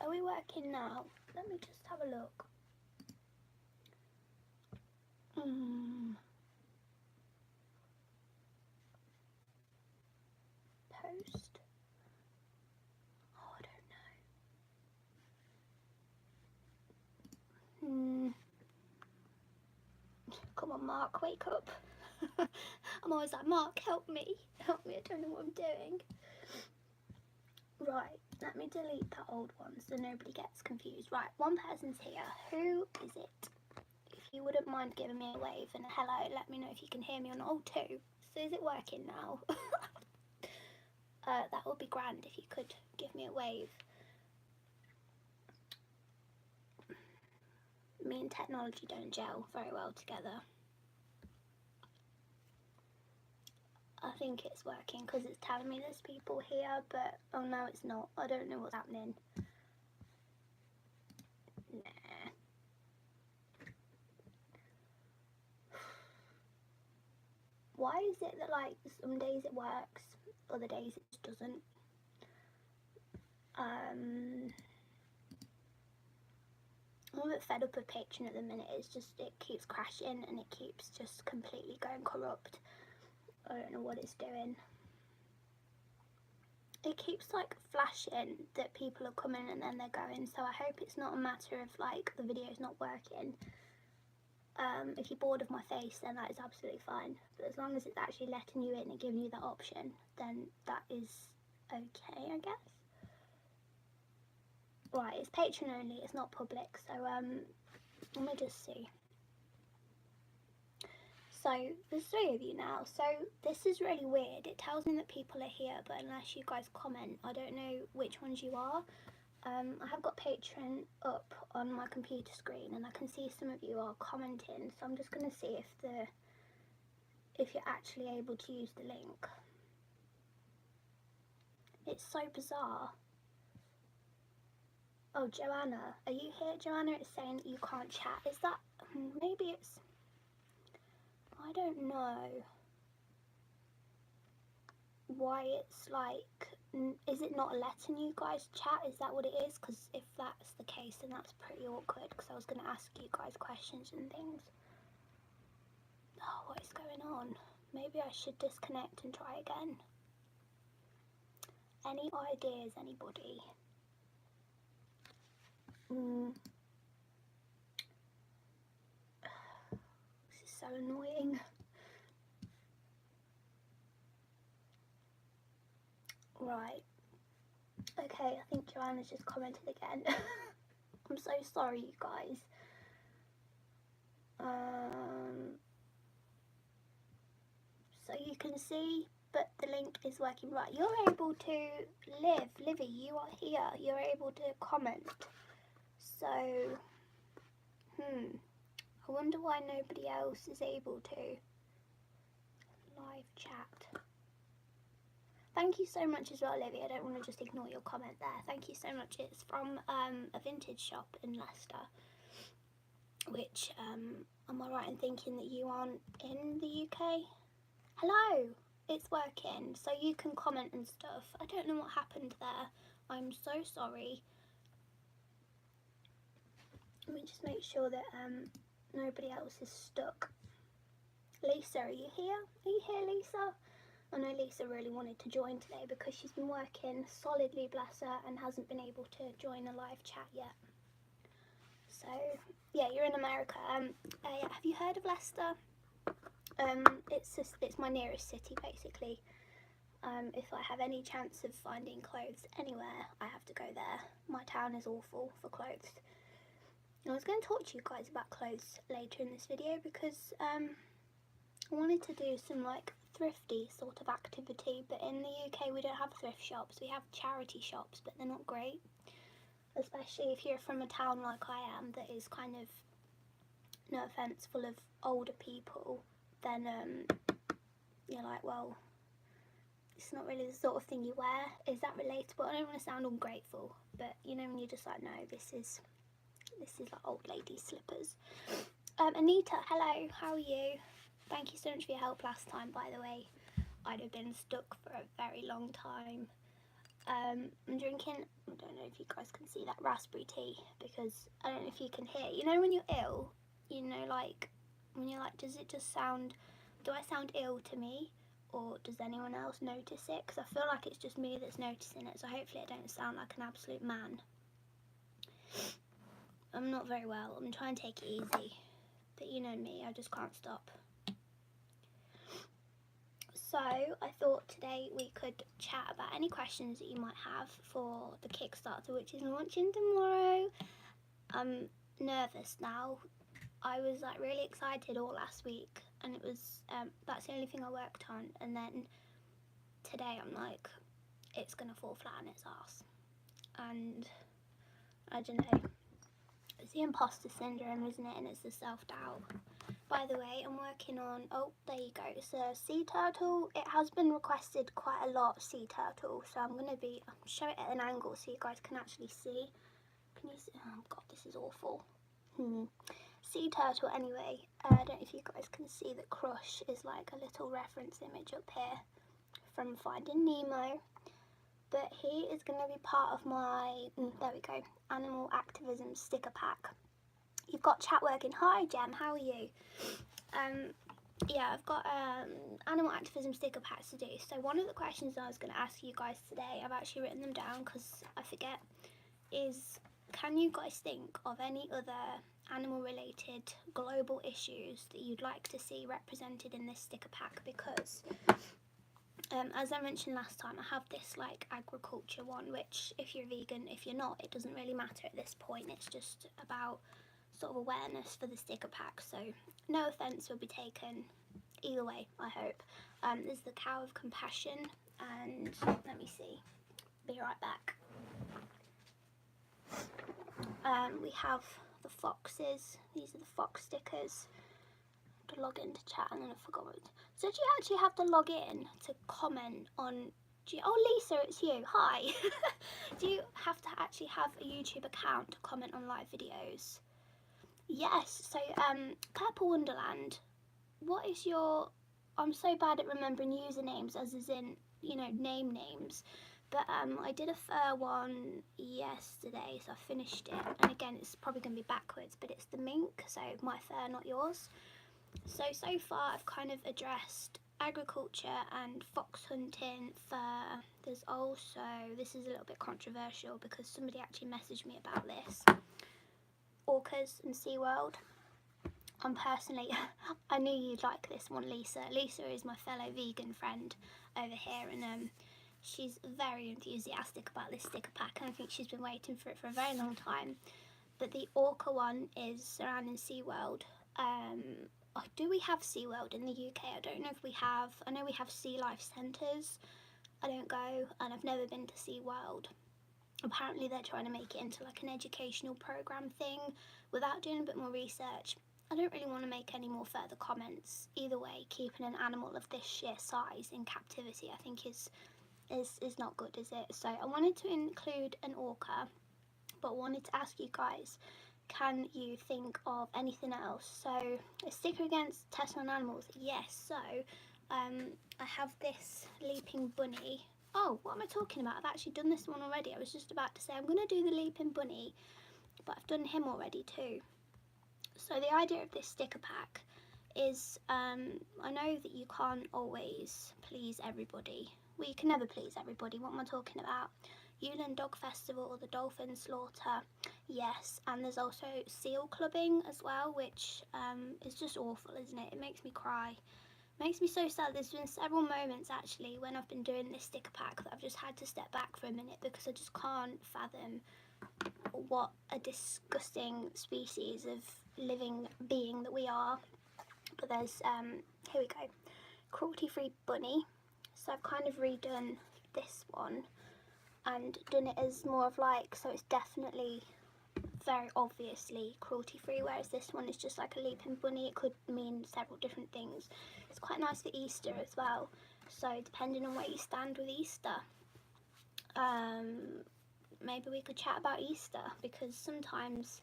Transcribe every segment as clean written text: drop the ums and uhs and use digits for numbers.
are we working now? Let me just have a look. Post. Oh, I don't know. Come on, Mark, wake up. I'm always like, Mark, help me. Help me, I don't know what I'm doing. Right, let me delete that old one so nobody gets confused. Right, one person's here. Who is it? If you wouldn't mind giving me a wave and a hello, let me know if you can hear me on all two. So is it working now? That would be grand if you could give me a wave. Me and technology don't gel very well together. I think it's working because it's telling me there's people here, but oh no, it's not. I don't know what's happening. Nah. Why is it that like some days it works, other days it just doesn't? I'm a bit fed up with Patreon at the minute. It's just, it keeps crashing and it keeps just completely going corrupt. I don't know what it's doing. It keeps like flashing that people are coming and then they're going, so I hope it's not a matter of like the video's not working. If you're bored of my face, then that is absolutely fine, but as long as it's actually letting you in and giving you that option, then that is okay, I guess. Right, it's Patreon only, it's not public, so let me just see. So there's 3 of you now, so this is really weird. It tells me that people are here, but unless you guys comment, I don't know which ones you are. I have got Patreon up on my computer screen and I can see some of you are commenting, so I'm just going to see if you're actually able to use the link. It's so bizarre. Oh, Joanna, are you here? Joanna, it's saying that you can't chat. Is that, maybe it's, I don't know why it's like, is it not letting you guys chat? Is that what it is? Because if that's the case, then that's pretty awkward, because I was going to ask you guys questions and things. Oh, what is going on? Maybe I should disconnect and try again. Any ideas, anybody? This is so annoying. Right. Okay, I think Joanna's just commented again. I'm so sorry, you guys. So you can see, but the link is working right. You're able to Livy, you are here. You're able to comment. So, I wonder why nobody else is able to. Live chat. Thank you so much as well, Livy. I don't want to just ignore your comment there. Thank you so much. It's from a vintage shop in Leicester, which, am I right in thinking that you aren't in the UK? Hello, it's working, so you can comment and stuff. I don't know what happened there. I'm so sorry. Let me just make sure that nobody else is stuck. Lisa, are you here? Are you here, Lisa? I know Lisa really wanted to join today because she's been working solidly, bless her, and hasn't been able to join a live chat yet. So, yeah, you're in America. Yeah, have you heard of Leicester? It's my nearest city, basically. If I have any chance of finding clothes anywhere, I have to go there. My town is awful for clothes. I was going to talk to you guys about clothes later in this video because I wanted to do some like thrifty sort of activity, but in the UK we don't have thrift shops. We have charity shops, but they're not great, especially if you're from a town like I am that is kind of, no offence, full of older people. Then you're like, well, it's not really the sort of thing you wear. Is that relatable? I don't want to sound ungrateful, but you know when you're just like, no, this is like old lady slippers. Anita, hello, how are you? Thank you so much for your help last time, by the way. I'd have been stuck for a very long time. I'm drinking, I don't know if you guys can see that, raspberry tea, because I don't know if you can hear, you know when you're ill, you know, like when you're like, does it just sound, do I sound ill to me, or does anyone else notice it? Because I feel like it's just me that's noticing it, so hopefully I don't sound like an absolute man. I'm not very well, I'm trying to take it easy, but you know me, I just can't stop. So I thought today we could chat about any questions that you might have for the Kickstarter, which is launching tomorrow. I'm nervous now. I was like really excited all last week, and it was that's the only thing I worked on, and then today I'm like, it's gonna fall flat on its ass, and I don't know. It's the imposter syndrome, isn't it? And it's the self-doubt. By the way, I'm working on, oh, there you go, it's a sea turtle. It has been requested quite a lot, sea turtle, so I'm going to show it at an angle so you guys can actually see. Can you see? Oh god, this is awful. Sea turtle anyway. I don't know if you guys can see that Crush is like a little reference image up here from Finding Nemo. But he is going to be part of my, there we go, animal activism sticker pack. You've got chat working. Hi Jem, how are you? Yeah, I've got animal activism sticker packs to do. So one of the questions I was going to ask you guys today, I've actually written them down because I forget, is can you guys think of any other animal related global issues that you'd like to see represented in this sticker pack? Because as I mentioned last time, I have this like agriculture one, which if you're vegan, if you're not, it doesn't really matter at this point. It's just about sort of awareness for the sticker pack, so no offence will be taken either way, I hope. There's the cow of compassion, and let me see, be right back. We have the foxes. These are the fox stickers. To log into chat, and then I forgot what. So do you actually have to log in to comment on? Oh Lisa, it's you. Hi. Do you have to actually have a YouTube account to comment on live videos? Yes. So Purple Wonderland, what is your? I'm so bad at remembering usernames, as in, you know, names. But I did a fur one yesterday, so I finished it. And again, it's probably going to be backwards, but it's the mink, so my fur, not yours. So far I've kind of addressed agriculture and fox hunting, fur. There's also, this is a little bit controversial because somebody actually messaged me about this, orcas and SeaWorld. I'm personally, I knew you'd like this one, Lisa. Lisa is my fellow vegan friend over here, and she's very enthusiastic about this sticker pack, and I think she's been waiting for it for a very long time. But the orca one is surrounding SeaWorld. Do we have SeaWorld in the UK? I don't know if we have. I know we have sea life centres. I don't go, and I've never been to SeaWorld. Apparently they're trying to make it into like an educational programme thing. Without doing a bit more research, I don't really want to make any more further comments. Either way, keeping an animal of this sheer size in captivity, I think is not good, is it? So I wanted to include an orca, but wanted to ask you guys, can you think of anything else? So a sticker against testing on animals, yes. So I have this leaping bunny. Oh, what am I talking about? I've actually done this one already. I was just about to say I'm going to do the leaping bunny, but I've done him already too. So the idea of this sticker pack is, I know that you can't always please everybody. Well, you can never please everybody. What am I talking about? Yulin Dog Festival or the Dolphin Slaughter, yes. And there's also seal clubbing as well, which is just awful, isn't it? It makes me cry. It makes me so sad. There's been several moments actually when I've been doing this sticker pack that I've just had to step back for a minute because I just can't fathom what a disgusting species of living being that we are. But there's, here we go, cruelty-free bunny. So I've kind of redone this one and done it as more of like, so it's definitely very obviously cruelty free, whereas this one is just like a leaping bunny. It could mean several different things. It's quite nice for Easter as well, so depending on where you stand with Easter, maybe we could chat about Easter, because sometimes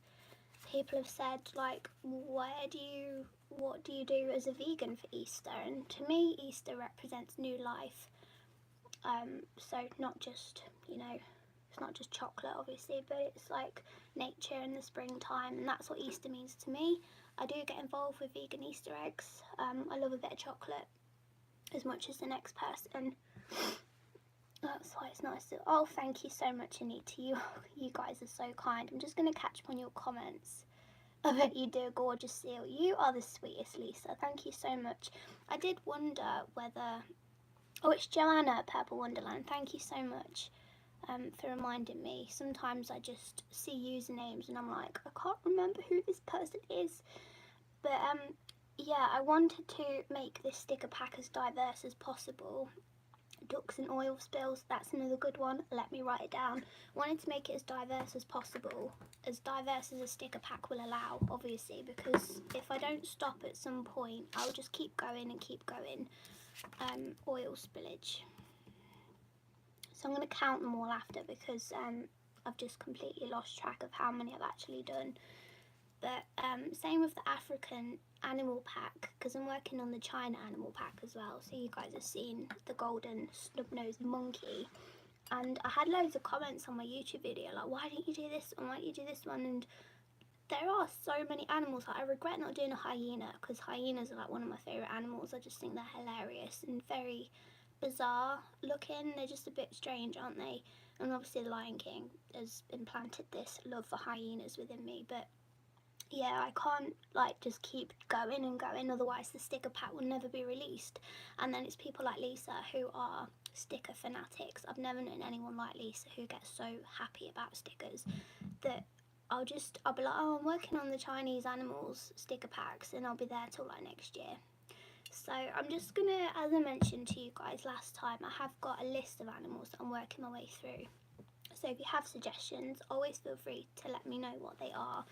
people have said like, what do you do as a vegan for Easter? And to me, Easter represents new life. So not just, you know, it's not just chocolate obviously, but it's like nature in the springtime, and that's what Easter means to me. I do get involved with vegan Easter eggs. I love a bit of chocolate as much as the next person. That's why it's nice to... Oh, thank you so much, Anita. You guys are so kind. I'm just going to catch up on your comments. I bet you do a gorgeous seal. You are the sweetest, Lisa. Thank you so much. I did wonder whether... Oh, it's Joanna, Purple Wonderland. Thank you so much for reminding me. Sometimes I just see usernames and I'm like, I can't remember who this person is. But yeah, I wanted to make this sticker pack as diverse as possible. Ducks and oil spills, that's another good one. Let me write it down. I wanted to make it as diverse as possible, as diverse as a sticker pack will allow, obviously, because if I don't stop at some point, I'll just keep going and keep going. Oil spillage. So I'm going to count them all after, because I've just completely lost track of how many I've actually done. But same with the African animal pack, because I'm working on the China animal pack as well. So you guys have seen the golden snub-nosed monkey, and I had loads of comments on my YouTube video like, why didn't you do this one, why didn't you do this one? And there are so many animals. Like, I regret not doing a hyena, because hyenas are like one of my favourite animals. I just think they're hilarious and very bizarre looking. They're just a bit strange, aren't they? And obviously the Lion King has implanted this love for hyenas within me. But yeah, I can't like just keep going and going, otherwise the sticker pack will never be released. And then it's people like Lisa who are sticker fanatics. I've never known anyone like Lisa who gets so happy about stickers that I'll be like, oh, I'm working on the Chinese animals sticker packs, and I'll be there till like next year. So I'm just gonna, as I mentioned to you guys last time, I have got a list of animals that I'm working my way through. So if you have suggestions, always feel free to let me know what they are.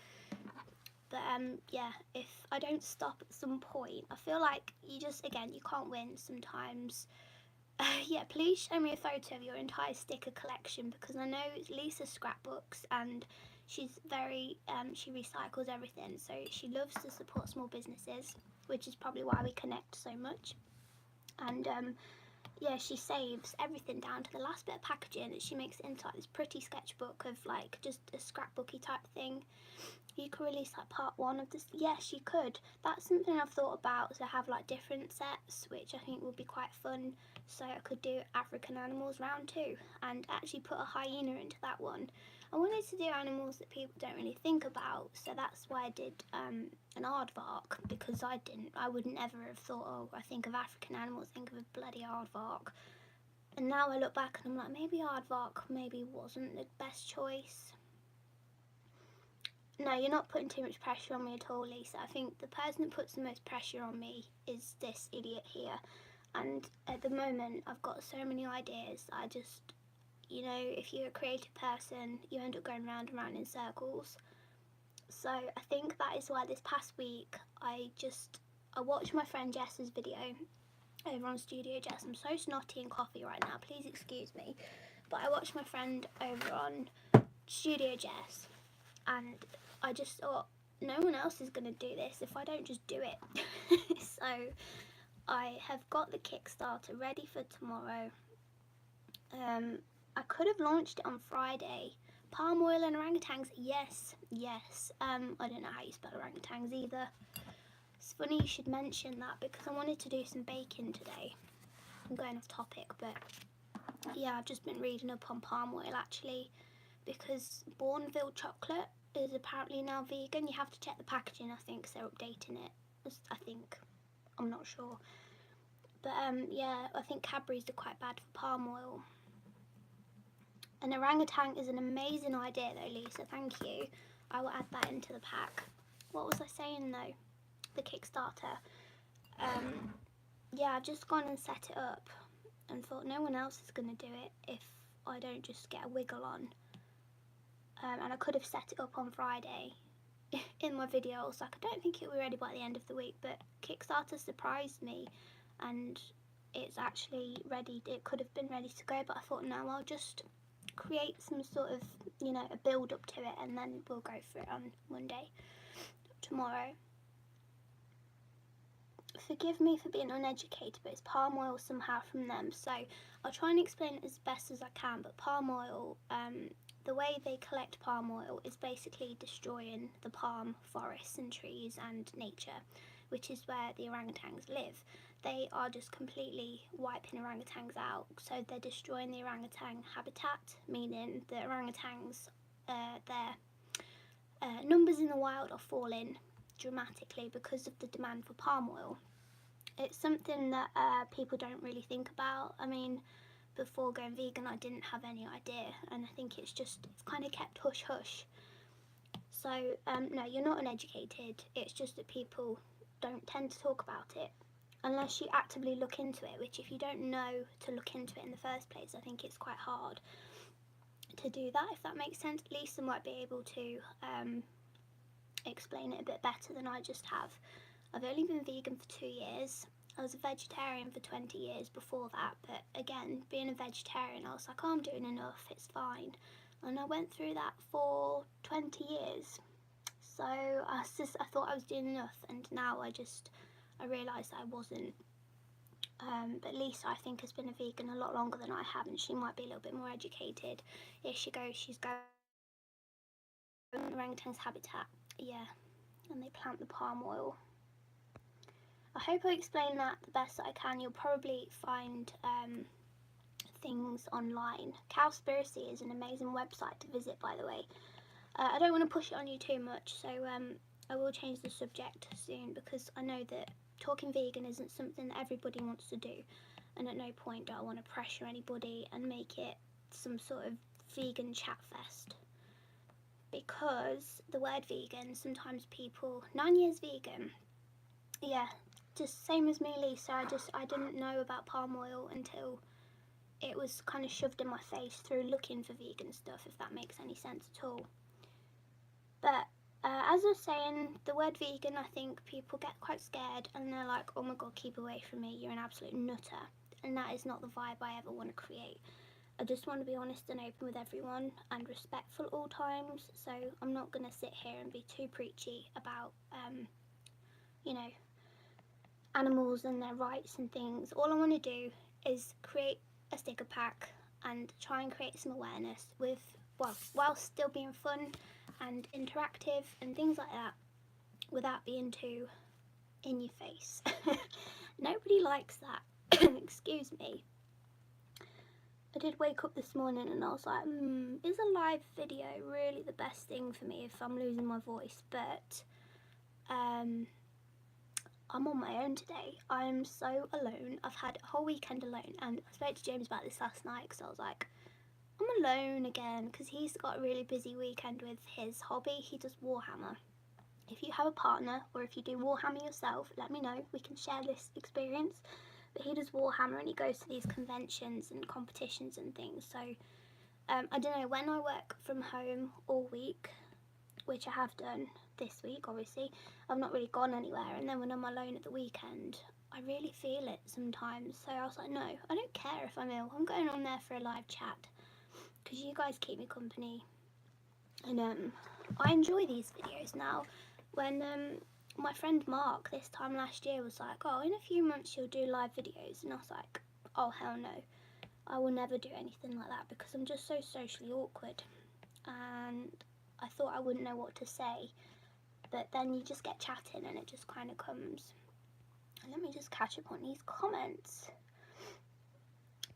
But yeah, if I don't stop at some point, I feel like you just, again, you can't win sometimes. Yeah, please show me a photo of your entire sticker collection, because I know Lisa scrapbooks and she's very, she recycles everything, so she loves to support small businesses, which is probably why we connect so much. And yeah, she saves everything down to the last bit of packaging, and she makes it into like this pretty sketchbook of like just a scrapbooky type thing. You could release like part 1 of this. Yes, you could. That's something I've thought about, to have like different sets, which I think would be quite fun. So I could do African animals round 2 and actually put a hyena into that one. I wanted to do animals that people don't really think about, so that's why I did an aardvark, because I would never have thought, oh, I think of African animals, think of a bloody aardvark. And now I look back and I'm like, maybe aardvark maybe wasn't the best choice. No, you're not putting too much pressure on me at all, Lisa. I think the person that puts the most pressure on me is this idiot here. And at the moment, I've got so many ideas. I just, you know, if you're a creative person, you end up going round and round in circles. So I think that is why this past week, I watched my friend Jess's video over on Studio Jess. I'm so snotty and coffee right now, please excuse me. But I watched my friend over on Studio Jess, and I just thought, no one else is going to do this if I don't just do it. So I have got the Kickstarter ready for tomorrow. I could have launched it on Friday. Palm oil and orangutans, yes. I don't know how you spell orangutans either. It's funny you should mention that, because I wanted to do some baking today. I'm going off topic, but yeah, I've just been reading up on palm oil actually, because Bourneville chocolate is apparently now vegan. You have to check the packaging, I think, so they're updating it. I think. I'm not sure. But yeah, I think Cadbury's are quite bad for palm oil. An orangutan is an amazing idea though, Lisa, thank you. I will add that into the pack. What was I saying though? The Kickstarter. Yeah, I've just gone and set it up and thought no one else is going to do it if I don't just get a wiggle on. And I could have set it up on Friday in my video. I was like, I don't think it will be ready by the end of the week, but Kickstarter surprised me and it's actually ready. It could have been ready to go, but I thought, no, I'll just create some sort of, you know, a build up to it, and then we'll go for it on Monday, tomorrow. forgive me for being uneducated, but it's palm oil somehow from them. So I'll try and explain it as best as I can. But palm oil, the way they collect palm oil is basically destroying the palm forests and trees and nature, which is where the orangutans live. They are just completely wiping orangutans out. So they're destroying the orangutan habitat, meaning the orangutans, their numbers in the wild are falling dramatically because of the demand for palm oil. It's something that people don't really think about. I mean, before going vegan, I didn't have any idea, and I think it's kind of kept hush hush. So no, you're not uneducated. It's just that people don't tend to talk about it unless you actively look into it, which if you don't know to look into it in the first place, I think it's quite hard to do that, if that makes sense. Lisa might be able to explain it a bit better than I just have. I've only been vegan for 2 years. I was a vegetarian for 20 years before that, but again, being a vegetarian, I was like, oh, I'm doing enough, it's fine. And I went through that for 20 years. So I thought I was doing enough, and now I realised that I wasn't. But Lisa, I think, has been a vegan a lot longer than I have, and she might be a little bit more educated. Here she goes, she's going orangutan's habitat, yeah, and they plant the palm oil. I hope I explained that the best that I can. You'll probably find things online. Cowspiracy is an amazing website to visit, by the way. I don't want to push it on you too much, so I will change the subject soon, because I know that talking vegan isn't something that everybody wants to do, and at no point do I want to pressure anybody and make it some sort of vegan chat fest. Because the word vegan, sometimes people, 9 years vegan, yeah, just same as me, Lisa. I didn't know about palm oil until it was kind of shoved in my face through looking for vegan stuff, if that makes any sense at all. But as I was saying, the word vegan, I think people get quite scared and they're like, oh my god, keep away from me, you're an absolute nutter. And that is not the vibe I ever want to create. I just want to be honest and open with everyone and respectful at all times. So I'm not going to sit here and be too preachy about, you know, animals and their rights and things. All I want to do is create a sticker pack and try and create some awareness with, well, while still being fun and interactive and things like that, without being too in your face. Nobody likes that. Excuse me. I did wake up this morning and I was like, is a live video really the best thing for me if I'm losing my voice? But I'm on my own today. I'm so alone. I've had a whole weekend alone, and I spoke to James about this last night because I was like, I'm alone again, because he's got a really busy weekend with his hobby. He does Warhammer. If you have a partner, or if you do Warhammer yourself, let me know. We can share this experience. But he does Warhammer and he goes to these conventions and competitions and things. So I don't know, when I work from home all week, which I have done this week obviously, I've not really gone anywhere, and then when I'm alone at the weekend, I really feel it sometimes. So I was like, no, I don't care if I'm ill, I'm going on there for a live chat, because you guys keep me company, and I enjoy these videos now. When my friend Mark this time last year was like, oh, in a few months you'll do live videos, and I was like, oh hell no, I will never do anything like that, because I'm just so socially awkward, and I thought I wouldn't know what to say, but then you just get chatting and it just kind of comes. And let me just catch up on these comments.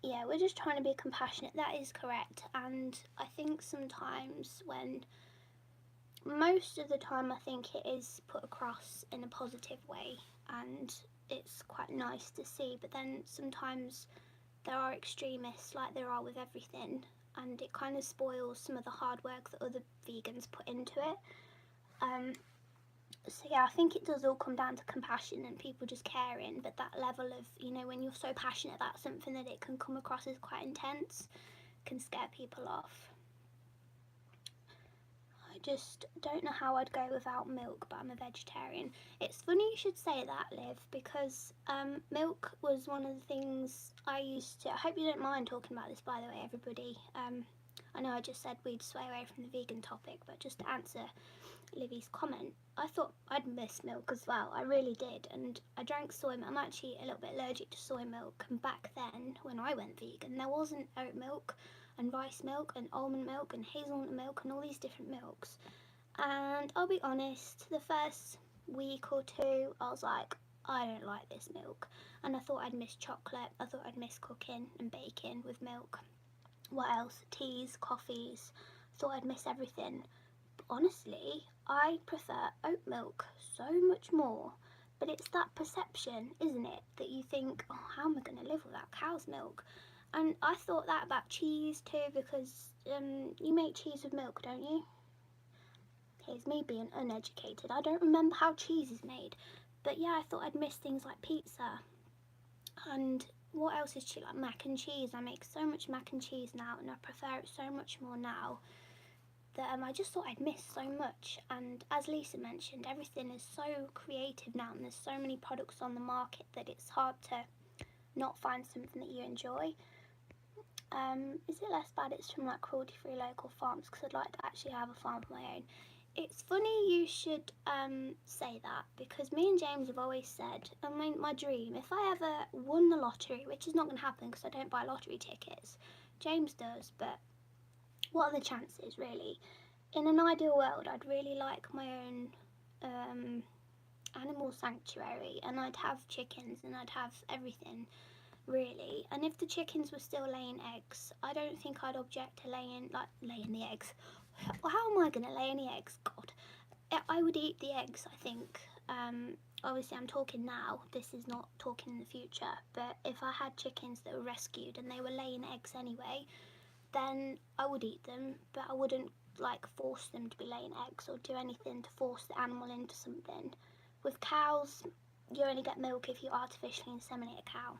Yeah, we're just trying to be compassionate, that is correct. And I think sometimes most of the time I think it is put across in a positive way, and it's quite nice to see, but then sometimes there are extremists, like there are with everything, and it kind of spoils some of the hard work that other vegans put into it. So yeah, I think it does all come down to compassion and people just caring, but that level of, you know, when you're so passionate about something that it can come across as quite intense, can scare people off. I just don't know how I'd go without milk, but I'm a vegetarian. It's funny you should say that, Liv, because milk was one of the things I used to... I hope you don't mind talking about this, by the way, everybody. I know I just said we'd sway away from the vegan topic, but just to answer Livy's comment, I thought I'd miss milk as well. I really did. And I drank soy milk. I'm actually a little bit allergic to soy milk. And back then, when I went vegan, there wasn't oat milk and rice milk and almond milk and hazelnut milk and all these different milks. And I'll be honest, the first week or two, I was like, I don't like this milk. And I thought I'd miss chocolate. I thought I'd miss cooking and baking with milk. What else? Teas, coffees. Thought I'd miss everything. But honestly, I prefer oat milk so much more. But it's that perception, isn't it? That you think, oh, how am I going to live without cow's milk? And I thought that about cheese too, because you make cheese with milk, don't you? Here's me being uneducated. I don't remember how cheese is made. But yeah, I thought I'd miss things like pizza. And what else is cheap? Like mac and cheese. I make so much mac and cheese now, and I prefer it so much more now that I just thought I'd miss so much. And as Lisa mentioned, everything is so creative now, and there's so many products on the market that it's hard to not find something that you enjoy. Is it less bad it's from like cruelty-free local farms? Because I'd like to actually have a farm of my own. It's funny you should say that, because me and James have always said, I mean, my dream, if I ever won the lottery, which is not going to happen because I don't buy lottery tickets, James does, but what are the chances really? In an ideal world, I'd really like my own animal sanctuary, and I'd have chickens and I'd have everything really. And if the chickens were still laying eggs, I don't think I'd object to laying the eggs. How am I going to lay any eggs? God. I would eat the eggs, I think. Obviously, I'm talking now. This is not talking in the future. But if I had chickens that were rescued and they were laying eggs anyway, then I would eat them. But I wouldn't, force them to be laying eggs or do anything to force the animal into something. With cows, you only get milk if you artificially inseminate a cow.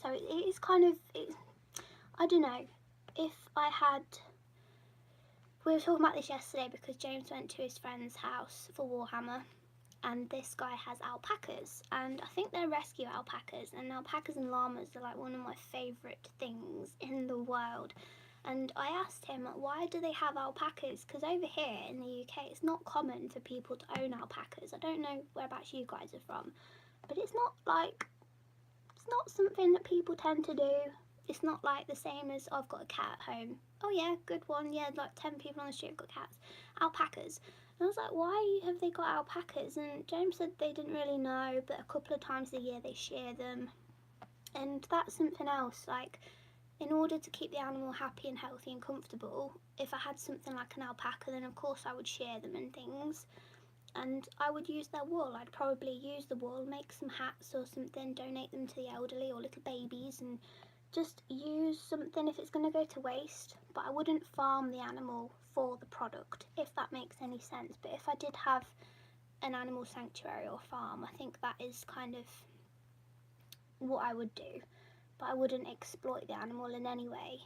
So it is kind of, I don't know, if I had... We were talking about this yesterday because James went to his friend's house for Warhammer, and this guy has alpacas, and I think they're rescue alpacas, and alpacas and llamas are like one of my favourite things in the world. And I asked him, why do they have alpacas? Because over here in the UK it's not common for people to own alpacas. I don't know whereabouts you guys are from, but it's not something that people tend to do. It's not like the same as, I've got a cat at home. Oh yeah, good one. Yeah, like 10 people on the street have got cats. Alpacas. And I was like, why have they got alpacas? And James said they didn't really know, but a couple of times a year they shear them. And that's something else. Like, in order to keep the animal happy and healthy and comfortable, if I had something like an alpaca, then of course I would shear them and things. And I would use their wool. I'd probably use the wool, make some hats or something, donate them to the elderly or little babies, and just use something if it's going to go to waste. But I wouldn't farm the animal for the product, if that makes any sense. But if I did have an animal sanctuary or farm, I think that is kind of what I would do. But I wouldn't exploit the animal in any way.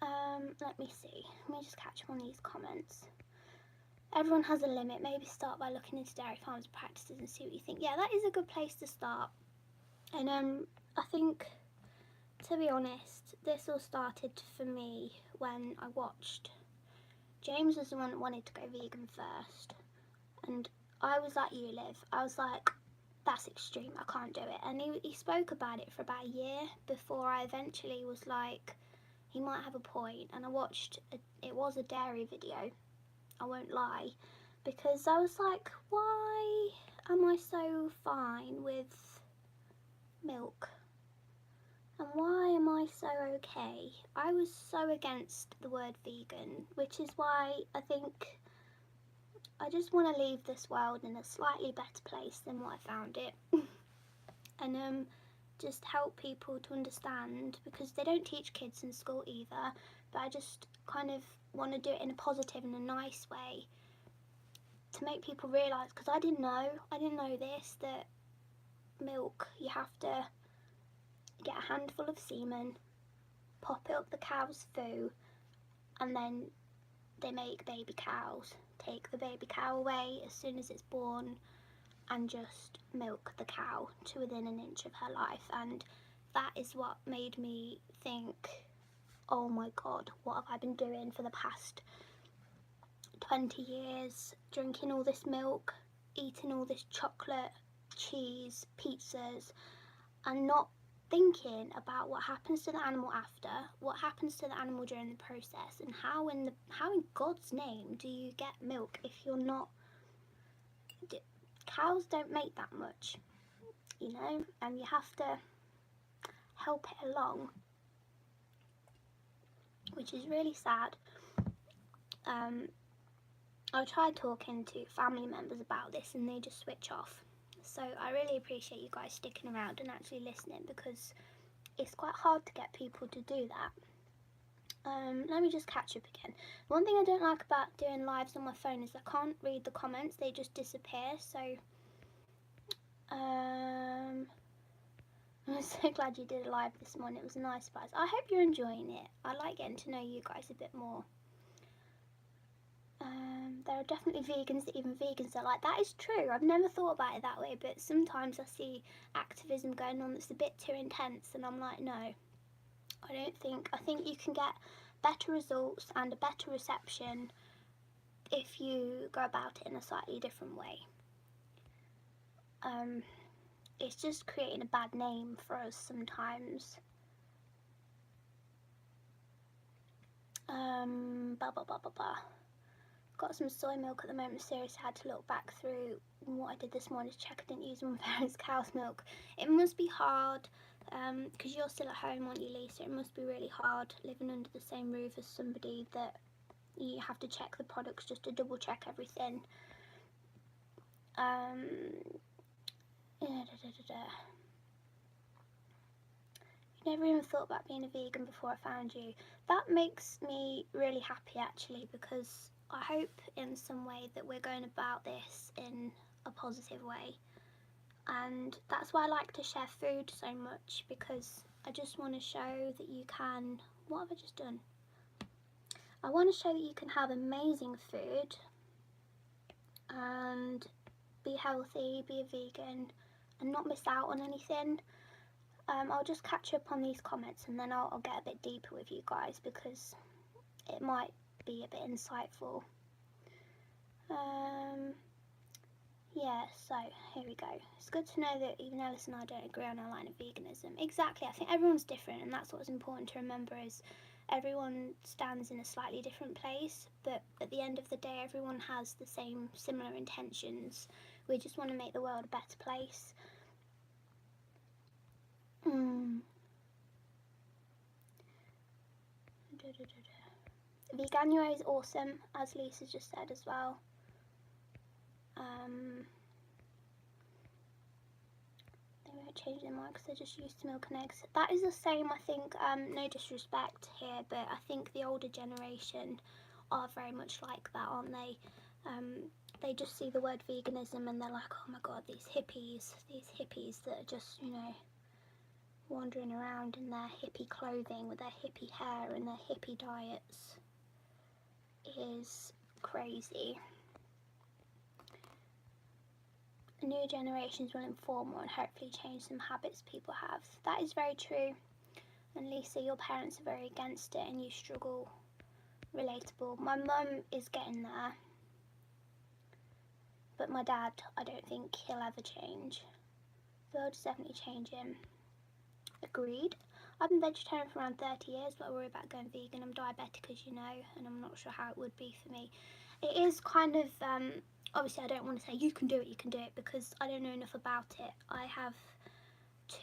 Let me see. Let me just catch one of these comments. Everyone has a limit. Maybe start by looking into dairy farms practices and see what you think. Yeah, that is a good place to start. And I think, to be honest, this all started for me when I watched. James was the one that wanted to go vegan first, and I was like you, Liv. I was like, that's extreme, I can't do it. And he spoke about it for about a year before I eventually was like, he might have a point. And I watched, it was a dairy video, I won't lie, because I was like, why am I so fine with milk? And why am I so okay? I was so against the word vegan, which is why I think I just want to leave this world in a slightly better place than what I found it. And just help people to understand, because they don't teach kids in school either, but I just kind of want to do it in a positive and a nice way to make people realise, because I didn't know this, that milk, you have to get a handful of semen, pop it up the cow's foo, and then they make baby cows. Take the baby cow away as soon as it's born and just milk the cow to within an inch of her life. And that is what made me think, oh my god, what have I been doing for the past 20 years drinking all this milk, eating all this chocolate, cheese, pizzas, and not thinking about what happens to the animal after, what happens to the animal during the process, and how in God's name do you get milk if you're not... Cows don't make that much, you know, and you have to help it along, which is really sad. I tried talking to family members about this and they just switch off. So I really appreciate you guys sticking around and actually listening, because it's quite hard to get people to do that. Let me just catch up again. One thing I don't like about doing lives on my phone is I can't read the comments, they just disappear. So I'm so glad you did a live this morning. It was a nice surprise. I hope you're enjoying it. I like getting to know you guys a bit more. There are definitely vegans that even vegans are like, that is true. I've never thought about it that way, but sometimes I see activism going on that's a bit too intense and I'm like, no, I think you can get better results and a better reception if you go about it in a slightly different way. It's just creating a bad name for us sometimes. Got some soy milk at the moment. Seriously, I had to look back through what I did this morning to check I didn't use my parents' cow's milk. It must be hard, because you're still at home, aren't you, Lisa? It must be really hard living under the same roof as somebody that you have to check the products just to double check everything. Never even thought about being a vegan before I found you. That makes me really happy, actually, because I hope in some way that we're going about this in a positive way. And that's why I like to share food so much, because I just want to show that you can... What have I just done? I want to show that you can have amazing food and be healthy, be a vegan, and not miss out on anything. I'll just catch up on these comments and then I'll get a bit deeper with you guys, because it might be a bit insightful. Yeah, so here we go. It's good to know that even Ellis and I don't agree on our line of veganism. Exactly, I think everyone's different, and that's what's important to remember, is everyone stands in a slightly different place, but at the end of the day everyone has the same similar intentions. We just want to make the world a better place. Veganuary is awesome, as Lisa just said as well. They won't change their mind because they're just used to milk and eggs. That is the same, I think, no disrespect here, but I think the older generation are very much like that, aren't they? They just see the word veganism and they're like, oh my god, these hippies that are just, you know, wandering around in their hippie clothing with their hippie hair and their hippie diets. It is crazy. New generations will inform more and hopefully change some habits people have. That is very true. And Lisa, your parents are very against it and you struggle. Relatable. My mum is getting there. But my dad, I don't think he'll ever change. The world is definitely changing. Agreed. I've been vegetarian for around 30 years, but I worry about going vegan. I'm diabetic, as you know, and I'm not sure how it would be for me. It is kind of, obviously I don't want to say you can do it, because I don't know enough about it. I have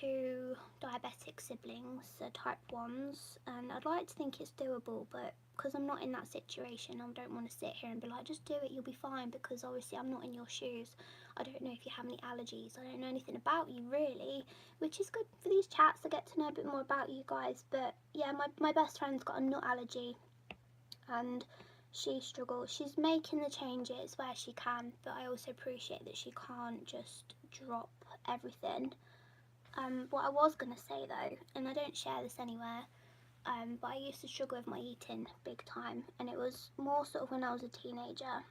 2 diabetic siblings, type 1s, and I'd like to think it's doable, but because I'm not in that situation, I don't want to sit here and be like, just do it, you'll be fine, because obviously I'm not in your shoes. I don't know if you have any allergies, I don't know anything about you really, which is good for these chats. I get to know a bit more about you guys. But yeah, my best friend's got a nut allergy and she struggles. She's making the changes where she can, but I also appreciate that she can't just drop everything. What I was going to say though, and I don't share this anywhere, but I used to struggle with my eating big time, and it was more sort of when I was a teenager.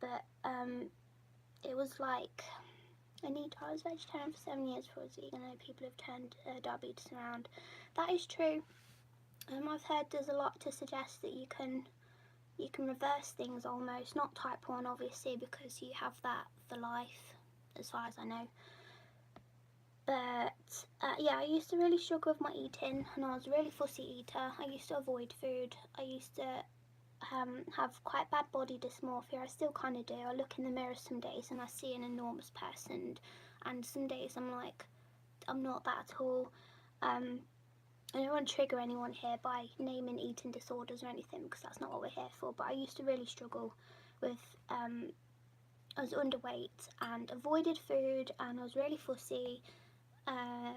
But it was like, I was vegetarian for 7 years before I was vegan. I know people have turned diabetes around. That is true. I've heard there's a lot to suggest that you can you can reverse things almost, not type 1 obviously because you have that for life as far as I know. But yeah, I used to really struggle with my eating, and I was a really fussy eater. I used to avoid food. I used to have quite bad body dysmorphia. I still kind of do. I look in the mirror some days and I see an enormous person, and some days I'm like, I'm not that at all. I don't want to trigger anyone here by naming eating disorders or anything because that's not what we're here for, but I used to really struggle with, I was underweight and avoided food, and I was really fussy.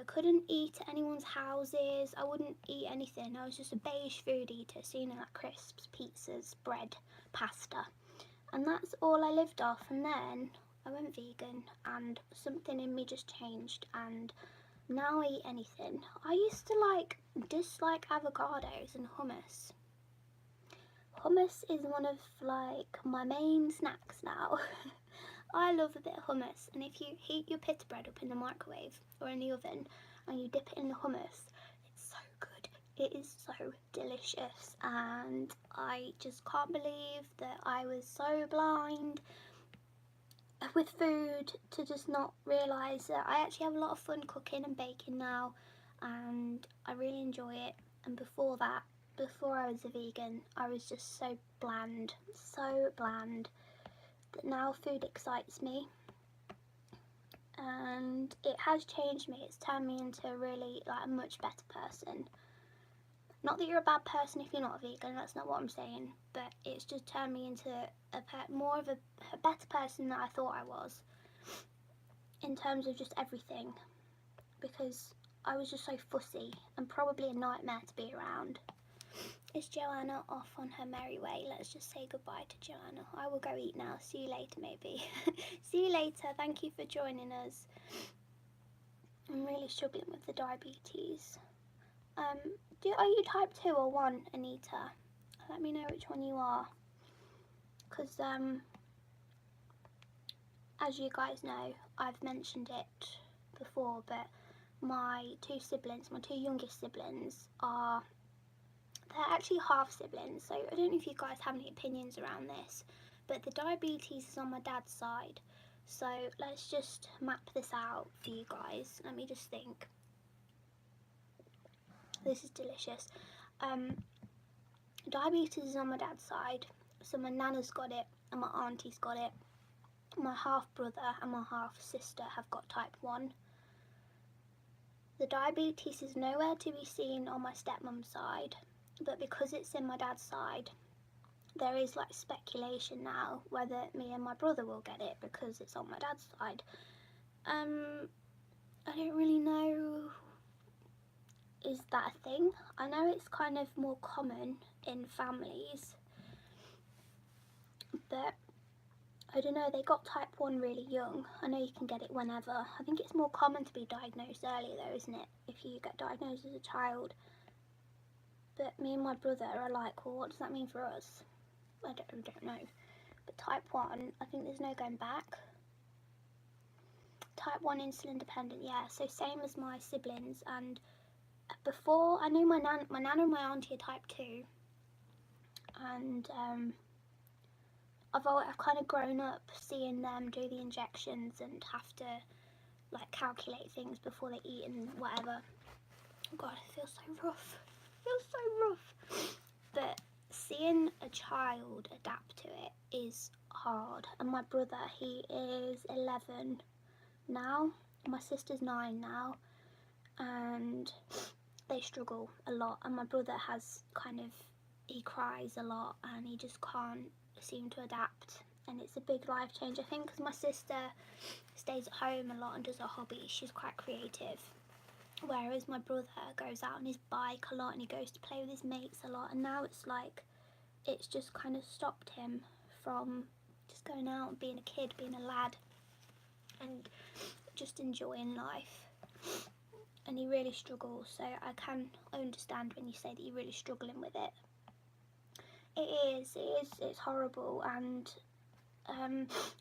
Couldn't eat at anyone's houses. I wouldn't eat anything. I was just a beige food eater, so you know, like crisps, pizzas, bread, pasta, and that's all I lived off. And then I went vegan, and something in me just changed, and now I eat anything. I used to dislike avocados and hummus. Hummus is one of like my main snacks now. I love a bit of hummus, and if you heat your pita bread up in the microwave or in the oven and you dip it in the hummus, it's so good. It is so delicious, and I just can't believe that I was so blind with food to just not realise that I actually have a lot of fun cooking and baking now, and I really enjoy it. And before that, before I was a vegan, I was just so bland, that now food excites me, and it has changed me. It's turned me into really a much better person. Not that you're a bad person if you're not a vegan, that's not what I'm saying, but it's just turned me into more of a better person than I thought I was, in terms of just everything, because I was just so fussy and probably a nightmare to be around. Is Joanna off on her merry way? Let's just say goodbye to Joanna. I will go eat now. See you later, maybe. See you later. Thank you for joining us. I'm really struggling with the diabetes. Are you type 2 or 1, Anita? Let me know which one you are. Because, as you guys know, I've mentioned it before, but my two youngest siblings they're actually half siblings, so I don't know if you guys have any opinions around this, but the diabetes is on my dad's side. So let's just map this out for you guys. Let me just think. This is delicious. Diabetes is on my dad's side, so my nana's got it and my auntie's got it. My half brother and my half sister have got type 1. The diabetes is nowhere to be seen on my stepmom's side, but because it's in my dad's side, there is speculation now whether me and my brother will get it because it's on my dad's side. I don't really know, is that a thing? I know it's kind of more common in families, but I don't know, they got type 1 really young. I know you can get it whenever. I think it's more common to be diagnosed earlier though, isn't it? If you get diagnosed as a child. But me and my brother are like, well, what does that mean for us? I don't know. But type 1, I think there's no going back. Type 1 insulin dependent, yeah. So same as my siblings. And before, I knew my nana and my auntie are type 2. And I've kind of grown up seeing them do the injections and have to calculate things before they eat and whatever. Oh God, it feels so rough. But seeing a child adapt to it is hard. And my brother, he is 11 now. My sister's 9 now. And they struggle a lot. And my brother he cries a lot and he just can't seem to adapt. And it's a big life change, I think, because my sister stays at home a lot and does her hobbies. She's quite creative. Whereas my brother goes out on his bike a lot and he goes to play with his mates a lot, and now it's just kind of stopped him from just going out and being a kid, being a lad and just enjoying life. And he really struggles, so I can understand when you say that you're really struggling with it. It's horrible. And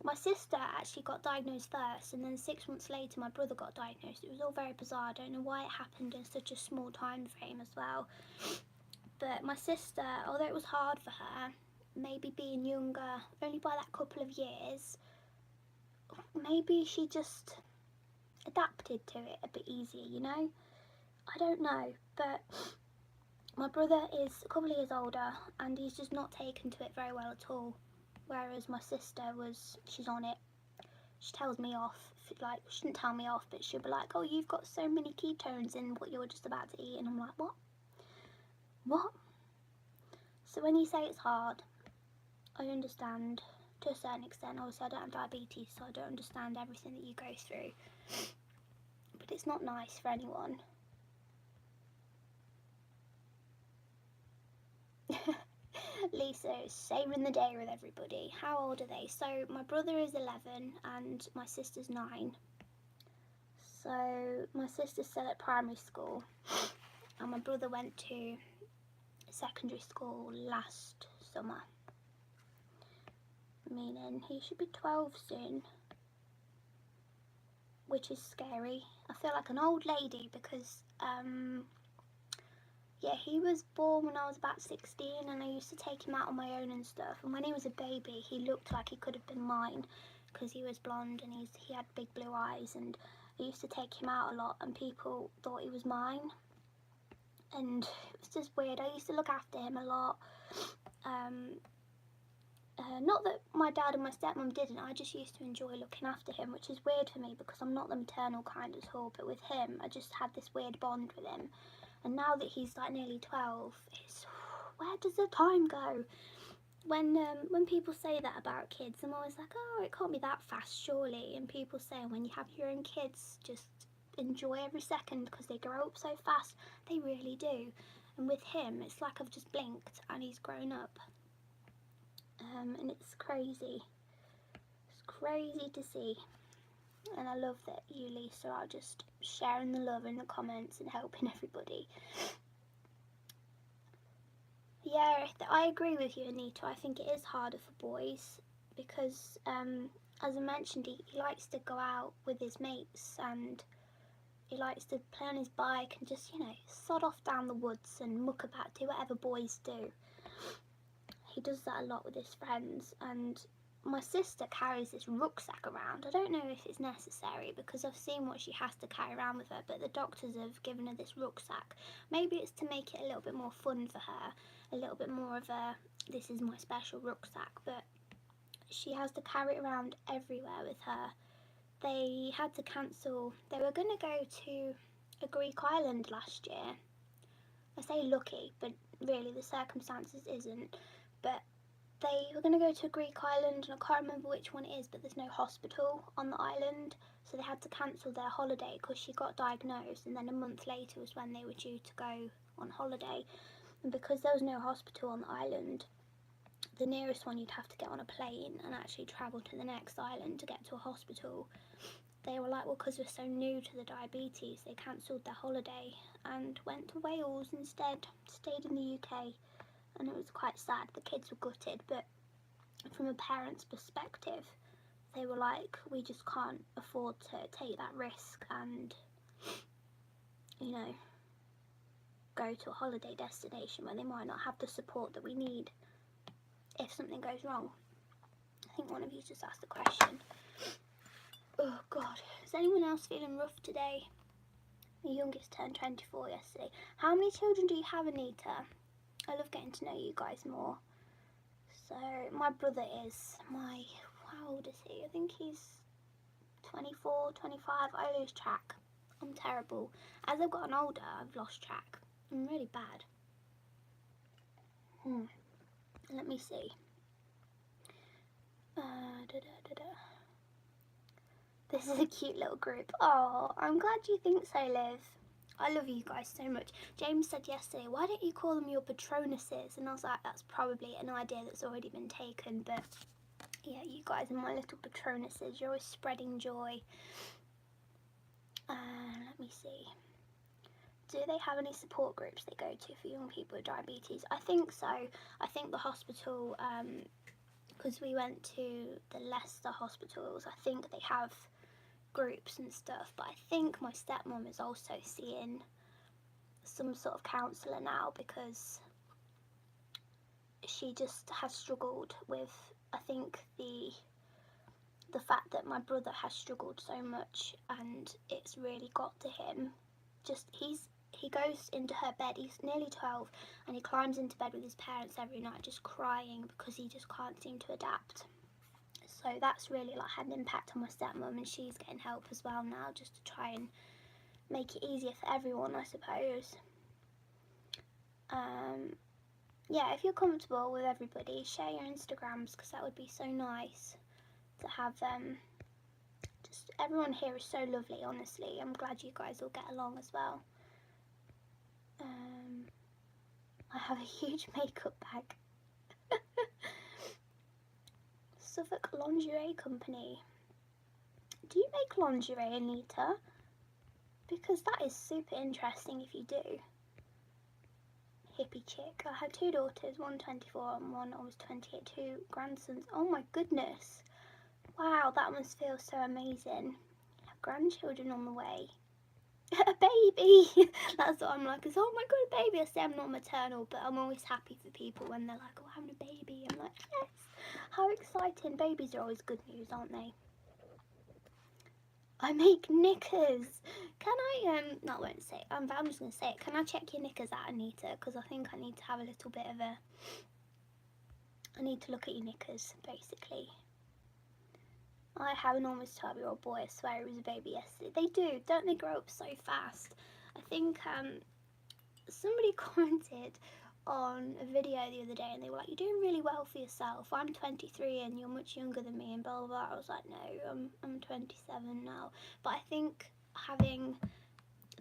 my sister actually got diagnosed first, and then 6 months later my brother got diagnosed. It was all very bizarre. I don't know why it happened in such a small time frame as well. But my sister, although it was hard for her, maybe being younger, only by that couple of years, maybe she just adapted to it a bit easier, you know? I don't know, but my brother is a couple of years older and he's just not taken to it very well at all. Whereas my sister she's on it. She tells me off, like, she shouldn't tell me off, but she'll be like, oh, you've got so many ketones in what you're just about to eat. And I'm like, what? What? So when you say it's hard, I understand to a certain extent. Obviously, I don't have diabetes, so I don't understand everything that you go through. But it's not nice for anyone. Lisa is saving the day with everybody. How old are they? So my brother is 11 and my sister's 9. So my sister's still at primary school and my brother went to secondary school last summer, meaning he should be 12 soon, which is scary. I feel like an old lady because yeah, he was born when I was about 16 and I used to take him out on my own and stuff, and when he was a baby he looked like he could have been mine because he was blonde and he had big blue eyes, and I used to take him out a lot and people thought he was mine, and it was just weird. I used to look after him a lot. Not that my dad and my stepmom didn't, I just used to enjoy looking after him, which is weird for me because I'm not the maternal kind at all, but with him I just had this weird bond with him. And now that he's like nearly 12, where does the time go? When people say that about kids, I'm always like, oh, it can't be that fast, surely. And people say when you have your own kids, just enjoy every second because they grow up so fast. They really do. And with him, it's like I've just blinked and he's grown up. And it's crazy. It's crazy to see. And I love that you, Lisa, are just sharing the love in the comments and helping everybody. Yeah, I agree with you, Anita. I think it is harder for boys because, as I mentioned, he likes to go out with his mates and he likes to play on his bike and just, you know, sod off down the woods and muck about, do whatever boys do. He does that a lot with his friends, and my sister carries this rucksack around. I don't know if it's necessary because I've seen what she has to carry around with her, but the doctors have given her this rucksack. Maybe it's to make it a little bit more fun for her, a little bit more of a, this is my special rucksack, but she has to carry it around everywhere with her. They had to cancel, they were going to go to a Greek island last year. I say lucky, but really the circumstances isn't, but they were going to go to a Greek island and I can't remember which one it is, but there's no hospital on the island, so they had to cancel their holiday because she got diagnosed, and then a month later was when they were due to go on holiday. And because there was no hospital on the island, the nearest one you'd have to get on a plane and actually travel to the next island to get to a hospital. They were like, well, because we're so new to the diabetes, they cancelled their holiday and went to Wales instead, stayed in the UK. And it was quite sad. The kids were gutted, but from a parent's perspective, they were like, we just can't afford to take that risk and, you know, go to a holiday destination where they might not have the support that we need if something goes wrong. I think one of you just asked the question. Oh God, is anyone else feeling rough today? The youngest turned 24 yesterday. How many children do you have, Anita? I love getting to know you guys more. So my brother is how old is he? I think he's 24, 25. I lose track. I'm terrible. As I've gotten older, I've lost track. I'm really bad. Let me see. This is a cute little group. Oh, I'm glad you think so, Liv. I love you guys so much. James said yesterday, why don't you call them your patronuses? And I was like, that's probably an idea that's already been taken, but yeah, you guys are my little patronuses. You're always spreading joy. Let me see. Do they have any support groups they go to for young people with diabetes? I think so. I think the hospital, because we went to the Leicester hospitals, I think they have groups and stuff, but I think my stepmom is also seeing some sort of counsellor now because she just has struggled with, I think, the fact that my brother has struggled so much, and it's really got to him. Just he goes into her bed, he's nearly 12, and he climbs into bed with his parents every night just crying because he just can't seem to adapt. So that's really like had an impact on my stepmom, and she's getting help as well now, just to try and make it easier for everyone, I suppose. Yeah, if you're comfortable with everybody, share your Instagrams, because that would be so nice to have. Just everyone here is so lovely, honestly. I'm glad you guys all get along as well. I have a huge makeup bag. Suffolk Lingerie Company. Do you make lingerie, Anita? Because that is super interesting if you do. Hippie chick. I had 2 daughters, one 24 and one almost 28, 2 grandsons. Oh my goodness. Wow, that must feel so amazing. Have grandchildren on the way. A baby! That's what I'm like. It's, oh my god, a baby. I say I'm not maternal, but I'm always happy for people when they're like, oh, having a baby. I'm like, yes. How exciting. Babies are always good news, aren't they? I make knickers. Can I, no, I won't say it. I'm just going to say it. Can I check your knickers out, Anita? Because I think I need to have a little bit of a, I need to look at your knickers, basically. I have an almost 12-year-old boy. I swear he was a baby yesterday. They do, don't they grow up so fast? I think somebody commented on a video the other day, and they were like, you're doing really well for yourself. I'm 23 and you're much younger than me, and blah blah blah. I was like, no, I'm 27 now. But I think having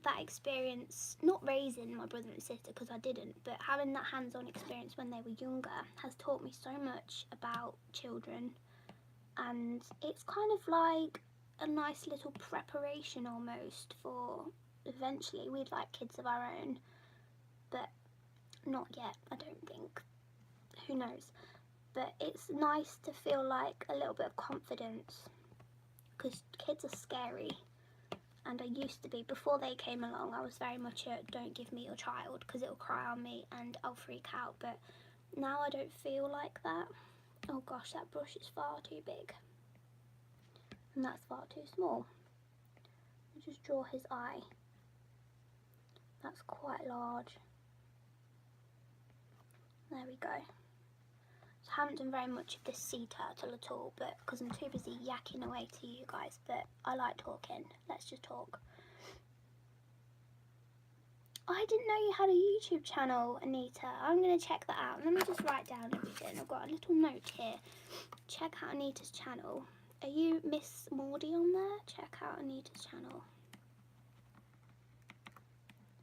that experience, not raising my brother and sister because I didn't, but having that hands-on experience when they were younger has taught me so much about children. And it's kind of like a nice little preparation almost for eventually we'd like kids of our own, but not yet, I don't think. Who knows? But it's nice to feel like a little bit of confidence, because kids are scary, and I used to be. Before they came along, I was very much a don't give me your child because it'll cry on me and I'll freak out. But now I don't feel like that. Oh gosh, that brush is far too big. And that's far too small. I'll just draw his eye. That's quite large. There we go. So I haven't done very much of this sea turtle at all, but because I'm too busy yakking away to you guys, but I like talking. Let's just talk. I didn't know you had a YouTube channel, Anita. I'm going to check that out. Let me just write down everything. I've got a little note here. Check out Anita's channel. Are you Miss Maudie on there? Check out Anita's channel.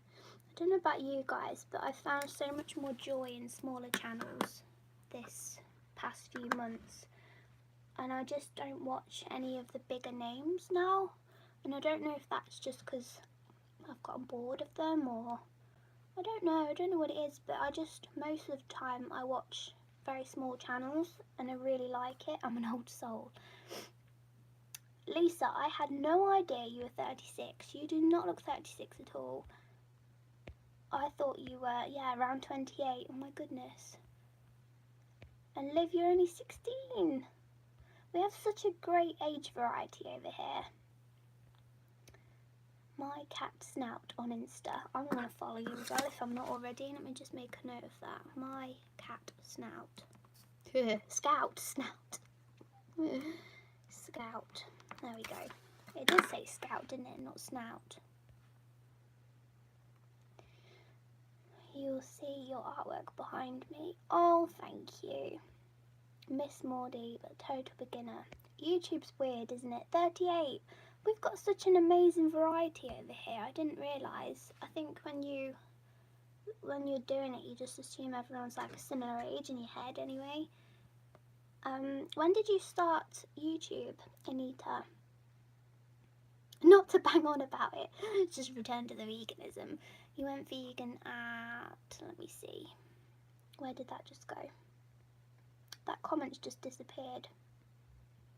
I don't know about you guys, but I've found so much more joy in smaller channels this past few months. And I just don't watch any of the bigger names now. And I don't know if that's just because I've gotten bored of them, or I don't know what it is, but I just, most of the time I watch very small channels and I really like it. I'm an old soul. Lisa, I had no idea you were 36. You do not look 36 at all. I thought you were, yeah, around 28. Oh my goodness. And Liv, you're only 16. We have such a great age variety over here. My cat snout on Insta. I'm going to follow you as well if I'm not already. Let me just make a note of that. My cat snout. Scout snout. Scout. There we go. It did say scout, didn't it? Not snout. You'll see your artwork behind me. Oh, thank you. Miss Maudie, but total beginner. YouTube's weird, isn't it? 38. We've got such an amazing variety over here. I didn't realise. I think when you're doing it, you just assume everyone's like a similar age in your head anyway. When did you start YouTube, Anita? Not to bang on about it, just return to the veganism. You went vegan at, let me see, where did that just go? That comment's just disappeared.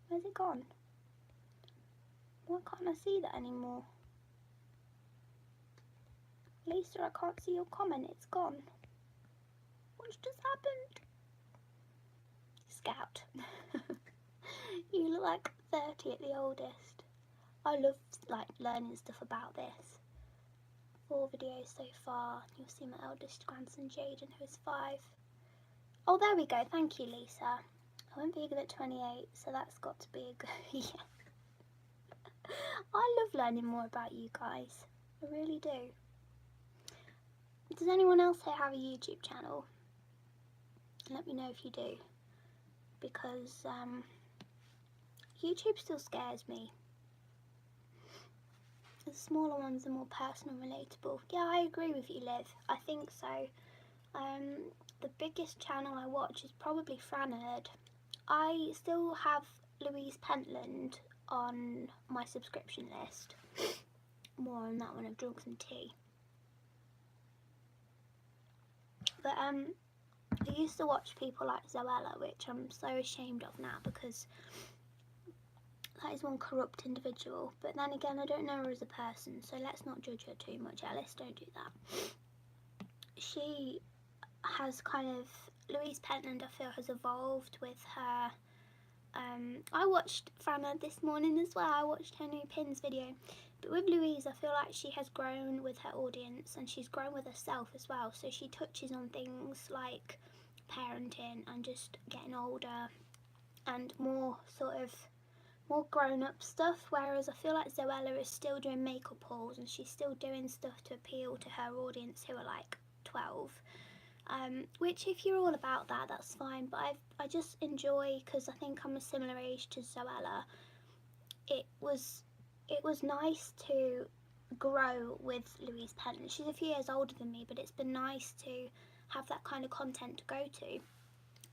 Where's it gone? Why can't I see that anymore? Lisa, I can't see your comment, it's gone. What's just happened? Scout. You look like 30 at the oldest. I love like learning stuff about this. 4 videos so far. You'll see my eldest grandson Jaden, who is 5. Oh, there we go. Thank you, Lisa. I went vegan at 28, so that's got to be a good... yeah. I love learning more about you guys. I really do. Does anyone else here have a YouTube channel? Let me know if you do. Because YouTube still scares me. The smaller ones are more personal and relatable. Yeah, I agree with you, Liv. I think so. The biggest channel I watch is probably Franerd. I still have Louise Pentland on my subscription list. More on that when I've drunk some tea. But I used to watch people like Zoella, which I'm so ashamed of now because that is one corrupt individual. But then again, I don't know her as a person, so let's not judge her too much. Alice, don't do that. She has kind of, Louise Pentland, I feel, has evolved with her. I watched Franna this morning as well. I watched her new pins video. But with Louise, I feel like she has grown with her audience and she's grown with herself as well. So she touches on things like parenting and just getting older and more sort of more grown-up stuff, whereas I feel like Zoella is still doing makeup hauls and she's still doing stuff to appeal to her audience who are like 12. Which if you're all about that, that's fine, but I just enjoy, because I think I'm a similar age to Zoella, it was nice to grow with Louise Pentland. She's a few years older than me, but it's been nice to have that kind of content to go to.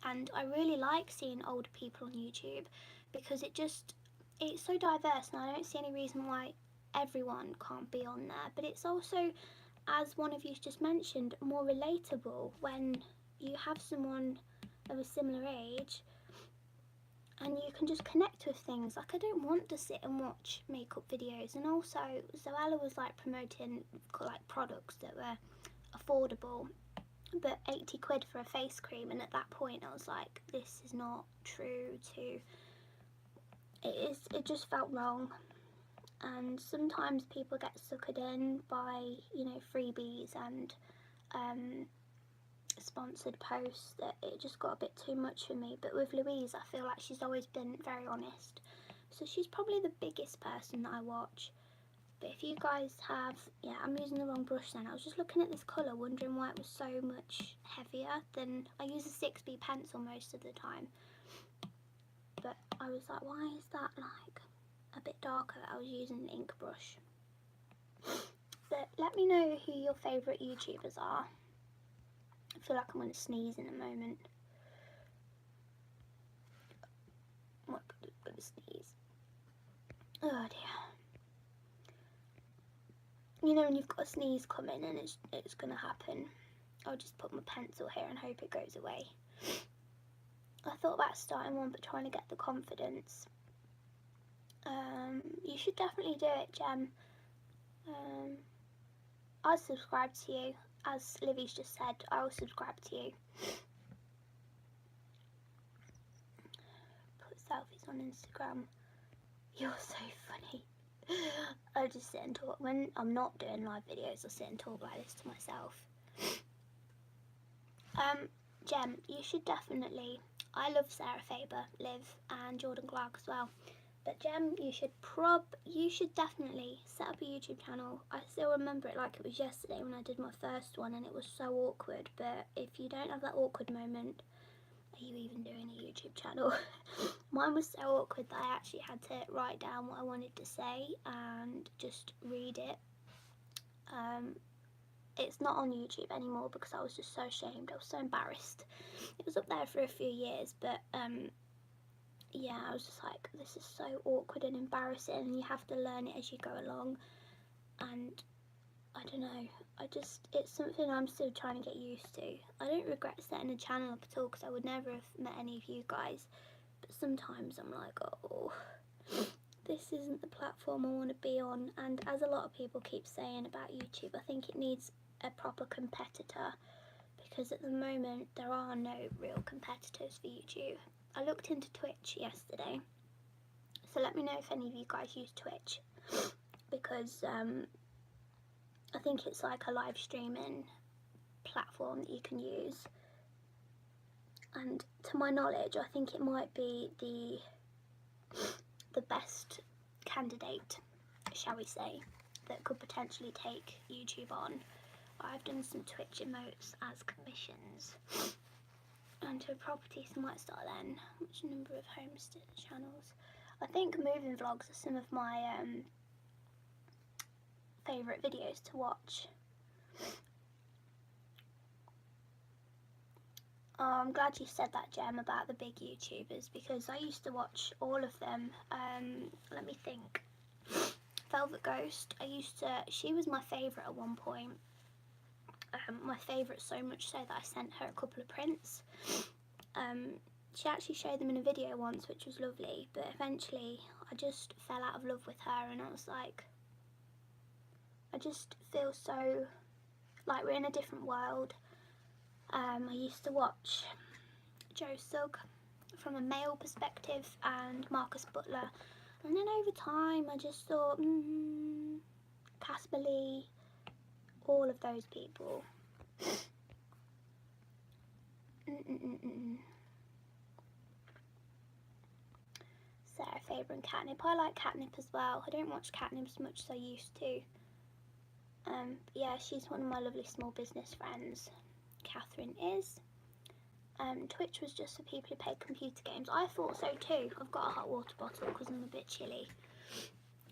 And I really like seeing older people on YouTube because it's so diverse, and I don't see any reason why everyone can't be on there. But it's also, as one of you just mentioned, more relatable when you have someone of a similar age and you can just connect with things. Like, I don't want to sit and watch makeup videos. And also, Zoella was like promoting like products that were affordable, but 80 quid for a face cream, and at that point I was like, this is not true to... It just felt wrong. And sometimes people get suckered in by, you know, freebies and sponsored posts, that it just got a bit too much for me. But with Louise, I feel like she's always been very honest, so she's probably the biggest person that I watch. But if you guys have, yeah, I'm using the wrong brush then. I was just looking at this colour, wondering why it was so much heavier than... I use a 6B pencil most of the time, but I was like, why is that like a bit darker? I was using an ink brush. But let me know who your favourite YouTubers are. I feel like I'm going to sneeze in a moment. I'm going to sneeze. Oh dear. You know when you've got a sneeze coming and it's going to happen. I'll just put my pencil here and hope it goes away. I thought about starting one, but trying to get the confidence. You should definitely do it, Gem. I'll subscribe to you. As Livy's just said, I will subscribe to you. Put selfies on Instagram. You're so funny. I just sit and talk. When I'm not doing live videos, I sit and talk like this to myself. Gem, you should definitely... I love Sarah Faber, Liv, and Jordan Clark as well. But Gem, you should definitely set up a YouTube channel. I still remember it like it was yesterday when I did my first one, and it was so awkward. But if you don't have that awkward moment, are you even doing a YouTube channel? Mine was so awkward that I actually had to write down what I wanted to say and just read it. It's not on YouTube anymore because I was just so ashamed. I was so embarrassed. It was up there for a few years, but yeah, I was just like, this is so awkward and embarrassing, and you have to learn it as you go along. And I don't know, it's something I'm still trying to get used to. I don't regret setting a channel up at all because I would never have met any of you guys, but sometimes I'm like, oh, this isn't the platform I want to be on. And as a lot of people keep saying about YouTube, I think it needs a proper competitor, because at the moment there are no real competitors for YouTube. I looked into Twitch yesterday, so let me know if any of you guys use Twitch, because I think it's like a live streaming platform that you can use, and to my knowledge I think it might be the best candidate, shall we say, that could potentially take YouTube on. I've done some Twitch emotes as commissions, and to a property, so I might start then. Which number of homestead channels? I think moving vlogs are some of my favourite videos to watch. Oh, I'm glad you said that, Jem, about the big YouTubers, because I used to watch all of them. Let me think. Velvet Ghost, she was my favourite at one point. My favourite so much so that I sent her a couple of prints. She actually showed them in a video once, which was lovely, but eventually I just fell out of love with her, and I was like, I just feel so like we're in a different world. I used to watch Joe Sugg from a male perspective and Marcus Butler, and then over time I just thought, Casper Lee, all of those people. Sarah Faber and Catnip. I like Catnip as well. I don't watch Catnip as much as I used to. But yeah, she's one of my lovely small business friends. Catherine is. Twitch was just for people who play computer games. I thought so too. I've got a hot water bottle because I'm a bit chilly.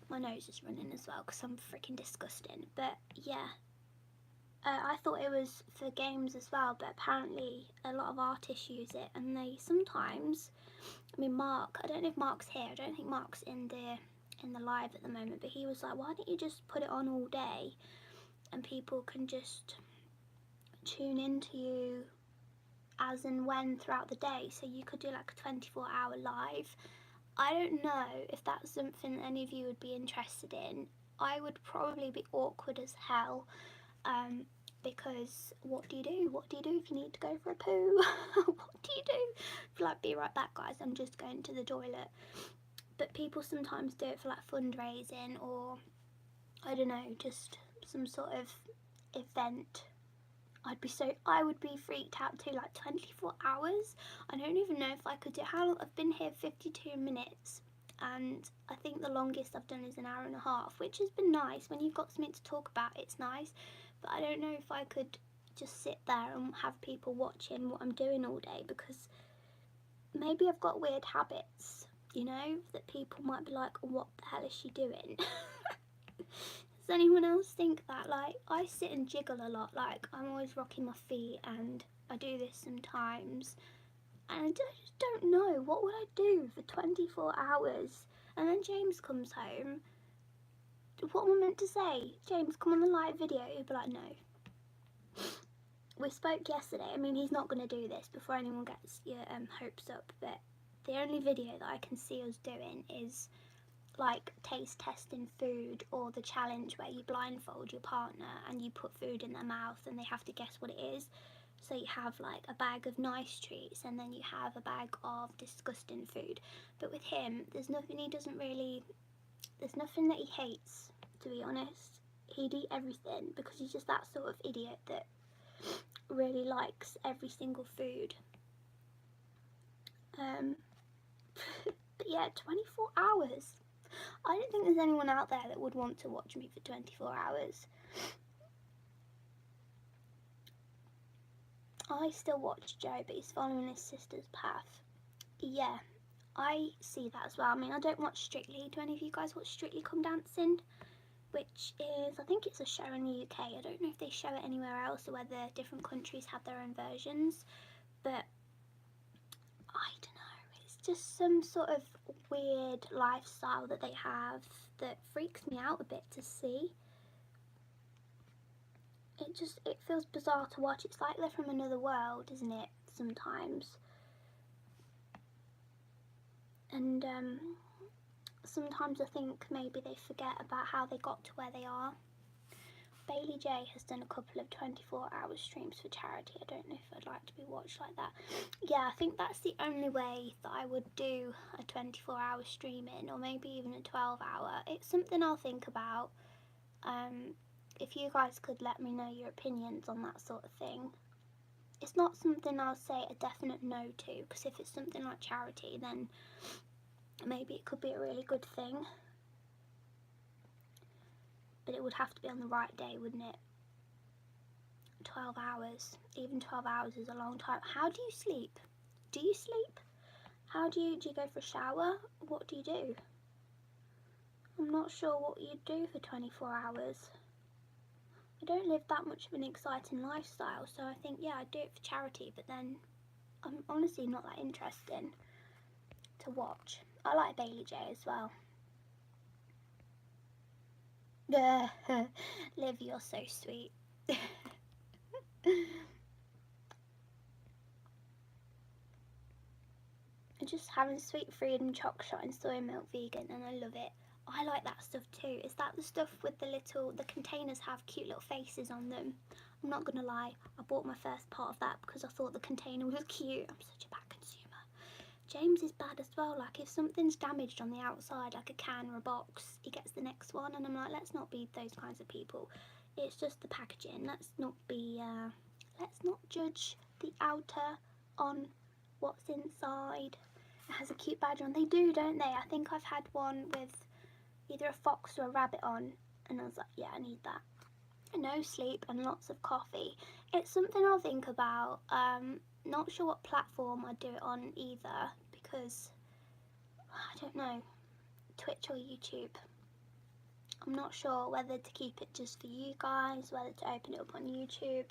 My nose is running as well because I'm freaking disgusting. But yeah, I thought it was for games as well, but apparently a lot of artists use it, and they sometimes, I mean, Mark, I don't know if Mark's here, I don't think Mark's in the live at the moment, but he was like, why don't you just put it on all day and people can just tune into you as and when throughout the day, so you could do like a 24-hour live. I don't know if that's something that any of you would be interested in. I would probably be awkward as hell, because what do you do? What do you do if you need to go for a poo? What do you do? Like, be right back, guys, I'm just going to the toilet. But people sometimes do it for like fundraising, or I don't know, just some sort of event. I would be freaked out too, like 24 hours. I don't even know if I could do how long. I've been here 52 minutes, and I think the longest I've done is an hour and a half, which has been nice. When you've got something to talk about, it's nice, but I don't know if I could just sit there and have people watching what I'm doing all day, because maybe I've got weird habits, you know, that people might be like, what the hell is she doing? Does anyone else think that? Like, I sit and jiggle a lot, like I'm always rocking my feet, and I do this sometimes, and I just don't know, what would I do for 24 hours? And then James comes home. What am I meant to say? James, come on the live video. He'd be like, no. We spoke yesterday. I mean, he's not going to do this before anyone gets your hopes up, but the only video that I can see us doing is like taste testing food, or the challenge where you blindfold your partner and you put food in their mouth and they have to guess what it is. So you have like a bag of nice treats, and then you have a bag of disgusting food. But with him, there's nothing that he hates, to be honest. He'd eat everything because he's just that sort of idiot that really likes every single food. But yeah, 24 hours. I don't think there's anyone out there that would want to watch me for 24 hours. I still watch Joe, but he's following his sister's path. Yeah, I see that as well. I mean, I don't watch Strictly. Do any of you guys watch Strictly Come Dancing? Which is, I think it's a show in the UK. I don't know if they show it anywhere else, or whether different countries have their own versions. But I don't know. It's just some sort of weird lifestyle that they have that freaks me out a bit to see. It feels bizarre to watch. It's like they're from another world, isn't it, sometimes? And sometimes I think maybe they forget about how they got to where they are. Bailey J has done a couple of 24-hour streams for charity. I don't know if I'd like to be watched like that. Yeah, I think that's the only way that I would do a 24-hour streaming, or maybe even a 12-hour. It's something I'll think about. If you guys could let me know your opinions on that sort of thing. It's not something I'll say a definite no to, because if it's something like charity, then maybe it could be a really good thing. But it would have to be on the right day, wouldn't it? 12 hours. Even 12 hours is a long time. How do you sleep? Do you sleep? How do you go for a shower? What do you do? I'm not sure what you do for 24 hours. I don't live that much of an exciting lifestyle, so I think, yeah, I'd do it for charity, but then I'm honestly not that interesting to watch. I like Bailey J as well. Liv, you're so sweet. Just having sweet freedom choc shot and soy milk vegan, and I love it. I like that stuff too. Is that the stuff with the containers have cute little faces on them? I'm not gonna lie, I bought my first part of that because I thought the container was cute. I'm such a bad consumer. James is bad as well. Like, if something's damaged on the outside, like a can or a box, he gets the next one, and I'm like, let's not be those kinds of people. It's just the packaging. Let's not judge the outer on what's inside. It has a cute badge on. They do, don't they? I think I've had one with either a fox or a rabbit on, and I was like, yeah, I need that. No sleep and lots of coffee. It's something I'll think about. Not sure what platform I'd do it on either, because I don't know, Twitch or YouTube. I'm not sure whether to keep it just for you guys, whether to open it up on YouTube.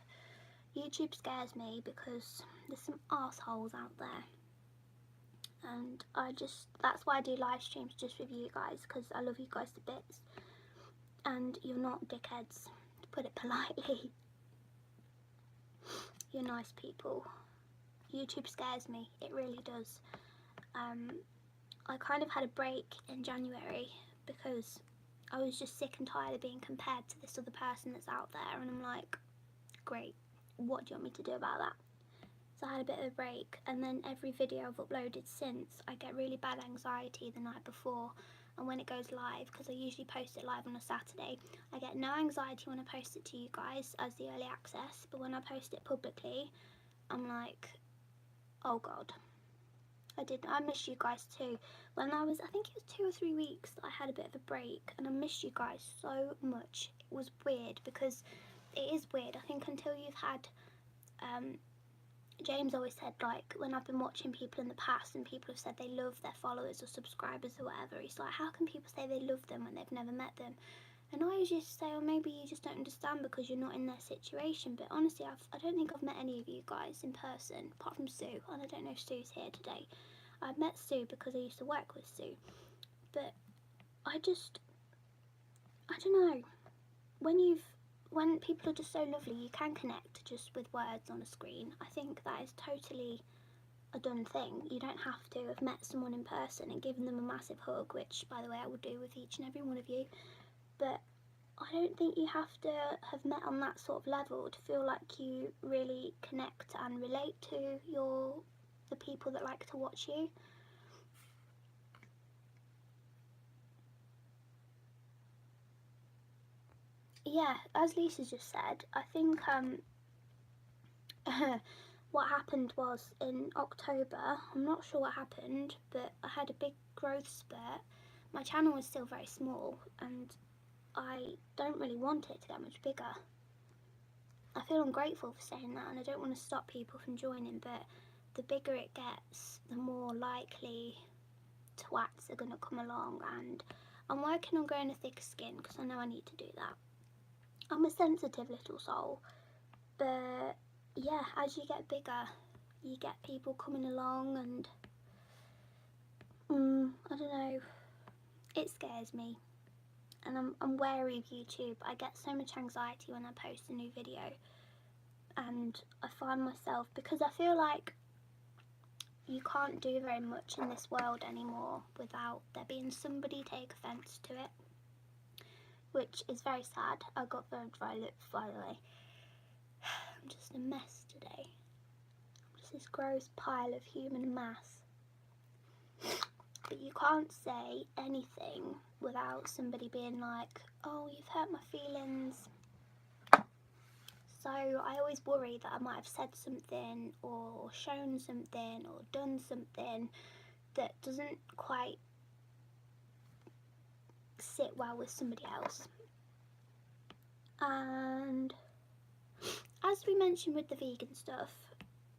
YouTube scares me because there's some arseholes out there, and that's why I do live streams just with you guys, because I love you guys to bits, and you're not dickheads, to put it politely. You're nice people. YouTube scares me, it really does. I kind of had a break in January because I was just sick and tired of being compared to this other person that's out there, and I'm like, great, what do you want me to do about that? So I had a bit of a break, and then every video I've uploaded since, I get really bad anxiety the night before, and when it goes live, because I usually post it live on a Saturday, I get no anxiety when I post it to you guys as the early access, but when I post it publicly, I'm like, oh god. I missed you guys too. When I think it was 2 or 3 weeks that I had a bit of a break, and I missed you guys so much. It was weird, because it is weird. I think until you've had, James always said, like, when I've been watching people in the past and people have said they love their followers or subscribers or whatever, he's like, how can people say they love them when they've never met them? And I usually say, oh, maybe you just don't understand because you're not in their situation. But honestly, I don't think I've met any of you guys in person, apart from Sue, and I don't know if Sue's here today. I've met Sue because I used to work with Sue. But I don't know. When people are just so lovely, you can connect just with words on a screen. I think that is totally a done thing. You don't have to have met someone in person and given them a massive hug, which, by the way, I would do with each and every one of you. But I don't think you have to have met on that sort of level to feel like you really connect and relate to the people that like to watch you. Yeah, as Lisa just said, I think what happened was in October, I'm not sure what happened, but I had a big growth spurt. My channel was still very small, and I don't really want it to get much bigger. I feel ungrateful for saying that, and I don't want to stop people from joining, but the bigger it gets, the more likely twats are going to come along, and I'm working on growing a thicker skin because I know I need to do that. I'm a sensitive little soul, but yeah, as you get bigger, you get people coming along, and I don't know, it scares me, and I'm wary of YouTube. I get so much anxiety when I post a new video, and I find myself, because I feel like you can't do very much in this world anymore without there being somebody take offence to it, which is very sad. I got very dry lips, by the way. I'm just a mess today. I'm just this gross pile of human mass. But you can't say anything without somebody being like, oh, you've hurt my feelings. So I always worry that I might have said something or shown something or done something that doesn't quite sit well with somebody else. And as we mentioned with the vegan stuff,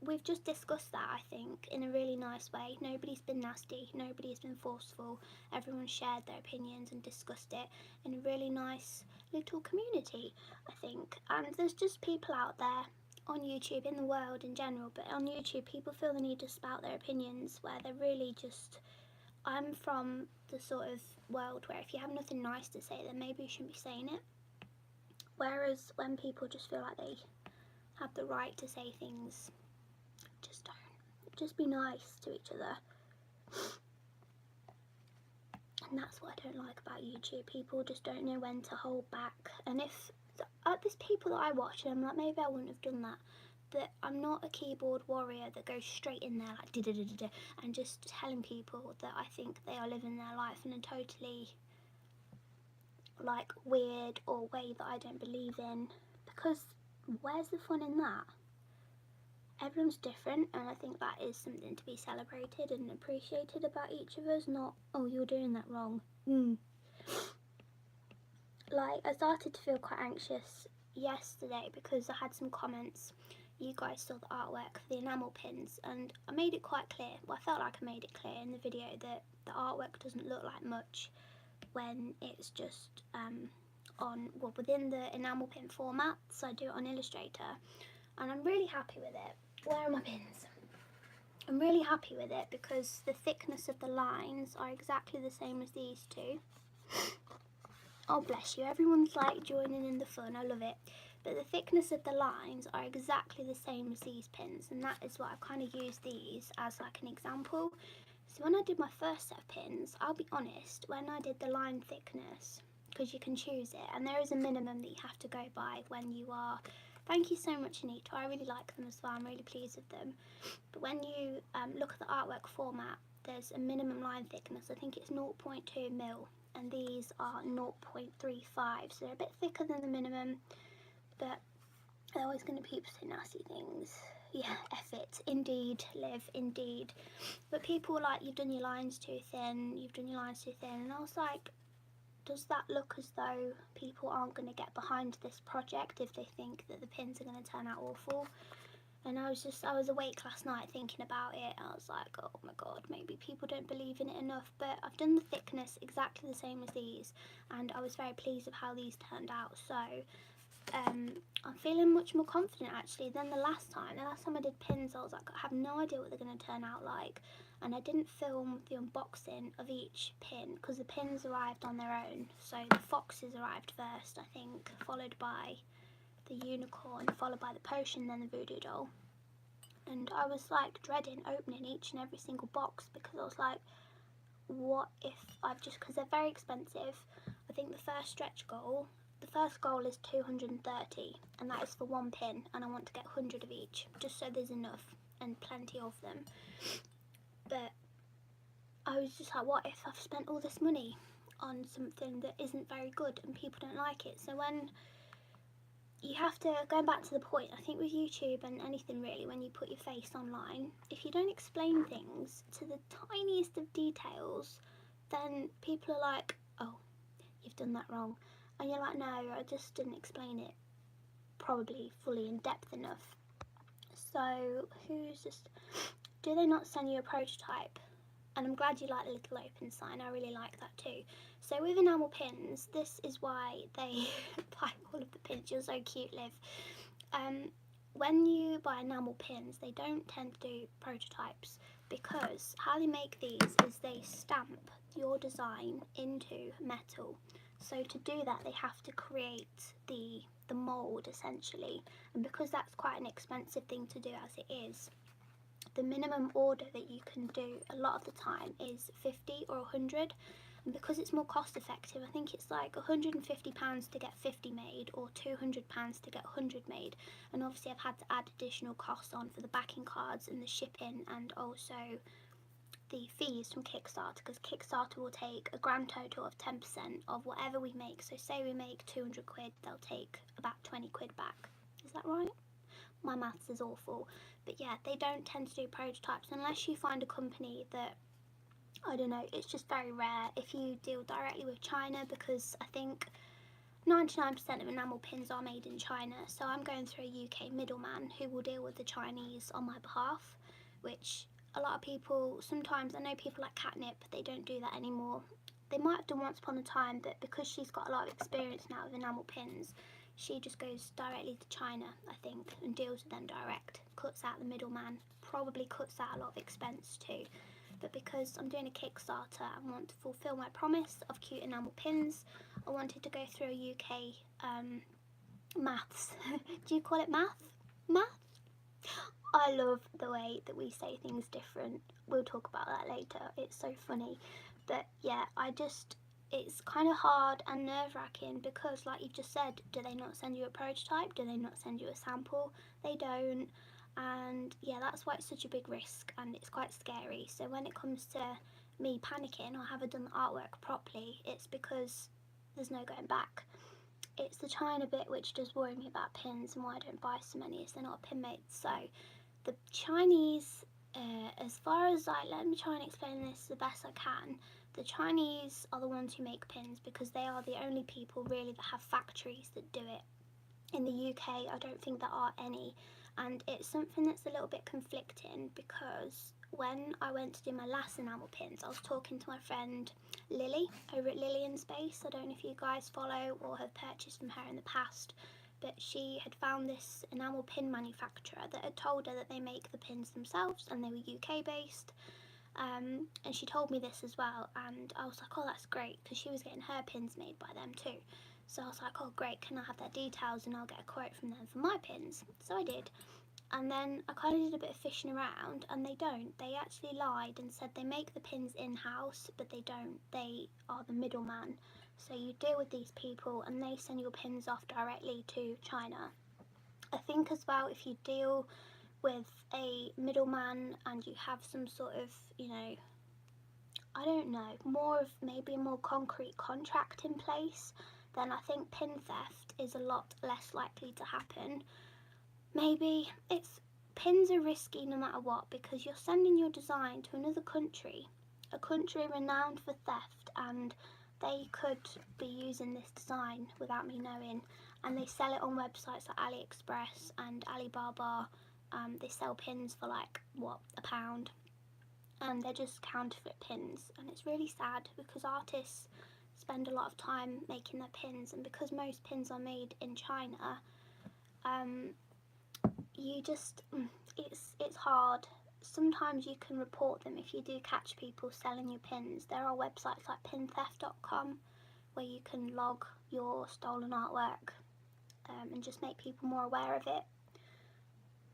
we've just discussed that, I think, in a really nice way. Nobody's been nasty, nobody's been forceful. Everyone shared their opinions and discussed it in a really nice little community, I think. And there's just people out there on YouTube, in the world in general, but on YouTube people feel the need to spout their opinions where they're really just... I'm from the sort of world where if you have nothing nice to say, then maybe you shouldn't be saying it. Whereas when people just feel like they have the right to say things, just don't. Just be nice to each other. And that's what I don't like about YouTube. People just don't know when to hold back. And if there's people that I watch and I'm like, maybe I wouldn't have done that. But I'm not a keyboard warrior that goes straight in there like da-da-da-da-da and just telling people that I think they are living their life in a totally like weird or way that I don't believe in, because where's the fun in that? Everyone's different, and I think that is something to be celebrated and appreciated about each of us, not, oh, you're doing that wrong. Like, I started to feel quite anxious yesterday because I had some comments. You guys saw the artwork for the enamel pins, and I made it quite clear, well, I felt like I made it clear in the video that the artwork doesn't look like much when it's just within the enamel pin format. So I do it on Illustrator, and I'm really happy with it. Where are my pins? I'm really happy with it because the thickness of the lines are exactly the same as these two. Oh, bless you, everyone's like joining in the fun, I love it. But the thickness of the lines are exactly the same as these pins, and that is what I've kind of used these as like an example. So when I did my first set of pins, I'll be honest, when I did the line thickness, because you can choose it, and there is a minimum that you have to go by when you are... Thank you so much, Anita, I really like them as well, I'm really pleased with them. But when you look at the artwork format, there's a minimum line thickness, I think it's 0.2 mil, and these are 0.35, so they're a bit thicker than the minimum, but they're always going to people say nasty things. Yeah, F it. Indeed, Liv, indeed. But people were like, you've done your lines too thin, you've done your lines too thin. And I was like, does that look as though people aren't going to get behind this project if they think that the pins are going to turn out awful? And I was awake last night thinking about it. I was like, oh my god, maybe people don't believe in it enough. But I've done the thickness exactly the same as these, and I was very pleased with how these turned out. So I'm feeling much more confident actually than the last time. The last time I did pins, I was like, I have no idea what they're going to turn out like. And I didn't film the unboxing of each pin because the pins arrived on their own. So the foxes arrived first, I think, followed by the unicorn, followed by the potion, then the voodoo doll. And I was like dreading opening each and every single box because I was like, what if I've just, because they're very expensive. I think the first goal is 230, and that is for one pin, and I want to get 100 of each, just so there's enough and plenty of them. But I was just like, what if I've spent all this money on something that isn't very good and people don't like it? So when you have to, going back to the point, I think with YouTube and anything really, when you put your face online, if you don't explain things to the tiniest of details, then people are like, oh, you've done that wrong. And you're like, no, I just didn't explain it probably fully in depth enough. So do they not send you a prototype? And I'm glad you like the little open sign, I really like that too. So with enamel pins, this is why they buy all of the pins. You're so cute, Liv. When you buy enamel pins, they don't tend to do prototypes, because how they make these is they stamp your design into metal. So to do that, they have to create the mould essentially, and because that's quite an expensive thing to do as it is, the minimum order that you can do a lot of the time is 50 or 100, and because it's more cost effective, I think it's like £150 to get 50 made or £200 to get 100 made, and obviously I've had to add additional costs on for the backing cards and the shipping and also the fees from Kickstarter, because Kickstarter will take a grand total of 10% of whatever we make. So say we make 200 quid, they'll take about 20 quid back. Is that right? My maths is awful. But yeah, they don't tend to do prototypes unless you find a company that, I don't know, it's just very rare if you deal directly with China, because I think 99% of enamel pins are made in China. So I'm going through a UK middleman who will deal with the Chinese on my behalf, which a lot of people, sometimes, I know people like Catnip, they don't do that anymore. They might have done once upon a time, but because she's got a lot of experience now with enamel pins, she just goes directly to China, I think, and deals with them direct. Cuts out the middleman, probably cuts out a lot of expense too. But because I'm doing a Kickstarter and want to fulfill my promise of cute enamel pins, I wanted to go through a UK maths. Do you call it math? Math? I love the way that we say things different. We'll talk about that later. It's so funny. But yeah, it's kind of hard and nerve-wracking because, like you've just said, do they not send you a prototype? Do they not send you a sample? They don't. And yeah, that's why it's such a big risk and it's quite scary. So when it comes to me panicking or haven't done the artwork properly, it's because there's no going back. It's the China bit which does worry me about pins and why I don't buy so many, is they're not pin made. So the Chinese, as far as, like, let me try and explain this the best I can. The Chinese are the ones who make pins because they are the only people really that have factories that do it. In the UK, I don't think there are any, and it's something that's a little bit conflicting because when I went to do my last enamel pins, I was talking to my friend Lily over at Lily in Space. I don't know if you guys follow or have purchased from her in the past, but she had found this enamel pin manufacturer that had told her that they make the pins themselves and they were UK based. And she told me this as well, and I was like, oh, that's great, because she was getting her pins made by them too. So I was like, oh great, can I have their details and I'll get a quote from them for my pins? So I did. And then I kind of did a bit of fishing around, and they don't. They actually lied and said they make the pins in-house, but they don't. They are the middleman. So you deal with these people and they send your pins off directly to China. I think as well, if you deal with a middleman and you have some sort of, you know, I don't know, maybe a more concrete contract in place, then I think pin theft is a lot less likely to happen. Maybe pins are risky no matter what, because you're sending your design to another country, a country renowned for theft, and they could be using this design without me knowing, and they sell it on websites like AliExpress and Alibaba. They sell pins for like, what, £1, and they're just counterfeit pins, and it's really sad because artists spend a lot of time making their pins, and because most pins are made in China, it's hard. Sometimes you can report them if you do catch people selling your pins. There are websites like pintheft.com where you can log your stolen artwork and just make people more aware of it.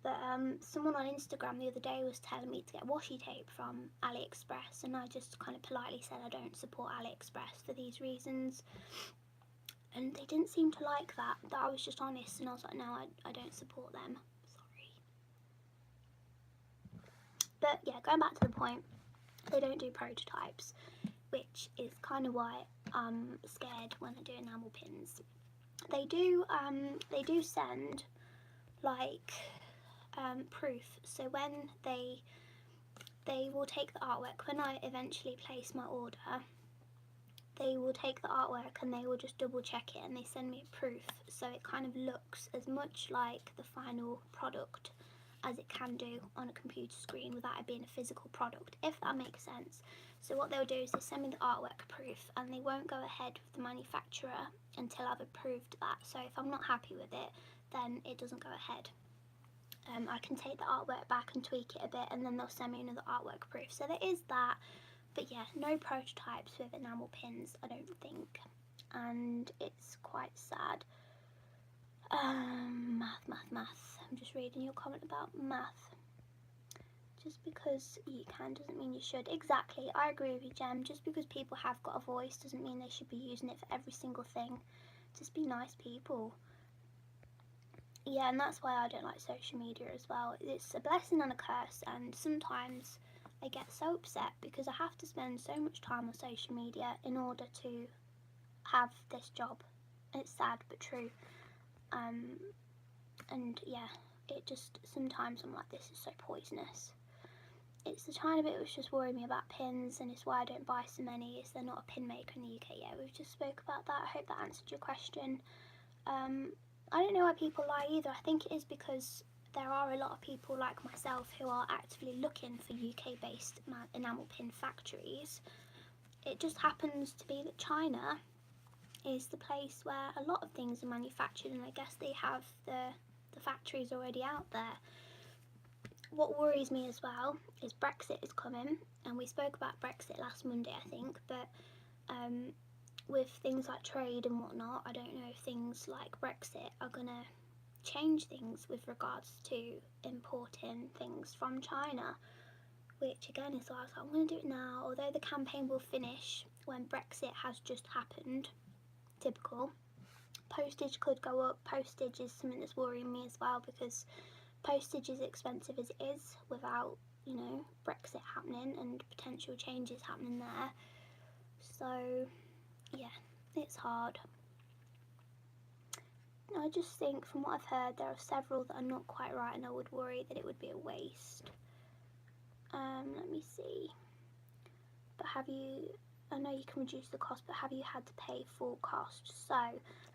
But someone on Instagram the other day was telling me to get washi tape from AliExpress, and I just kind of politely said I don't support AliExpress for these reasons. And they didn't seem to like that I was just honest, and I was like, no, I don't support them. Sorry. But yeah, going back to the point, they don't do prototypes, which is kind of why I'm scared when I do enamel pins. They do send like proof. So when they will take the artwork, when I eventually place my order, they will take the artwork and they will just double check it, and they send me proof, so it kind of looks as much like the final product as it can do on a computer screen without it being a physical product, if that makes sense. So what they'll do is they send me the artwork proof, and they won't go ahead with the manufacturer until I've approved that. So if I'm not happy with it, then it doesn't go ahead. I can take the artwork back and tweak it a bit, and then they'll send me another artwork proof. So there is that. But yeah, no prototypes with enamel pins, I don't think, and it's quite sad. Math. I'm just reading your comment about math. Just because you can doesn't mean you should. Exactly, I agree with you, Jem. Just because people have got a voice doesn't mean they should be using it for every single thing. Just be nice people. Yeah, and that's why I don't like social media as well. It's a blessing and a curse, and sometimes I get so upset because I have to spend so much time on social media in order to have this job. It's sad but true. And yeah, it just, sometimes I'm like, this is so poisonous. It's the tiny bit which just worried me about pins, and it's why I don't buy so many, is they're not a pin maker in the UK. Yeah, we've just spoke about that. I hope that answered your question. I don't know why people lie either. I think it is because there are a lot of people like myself who are actively looking for UK-based enamel pin factories. It just happens to be that China is the place where a lot of things are manufactured, and I guess they have the factories already out there. What worries me as well is Brexit is coming, and we spoke about Brexit last Monday, I think, but with things like trade and whatnot, I don't know if things like Brexit are going to change things with regards to importing things from China, which again is why I was like, I'm going to do it now, although the campaign will finish when Brexit has just happened. Typical. Postage could go up. Postage is something that's worrying me as well, because postage is expensive as it is without, you know, Brexit happening and potential changes happening there. So yeah, it's hard. I just think from what I've heard there are several that are not quite right, and I would worry that it would be a waste. Let me see. But have you, I know you can reduce the cost, but have you had to pay full cost? So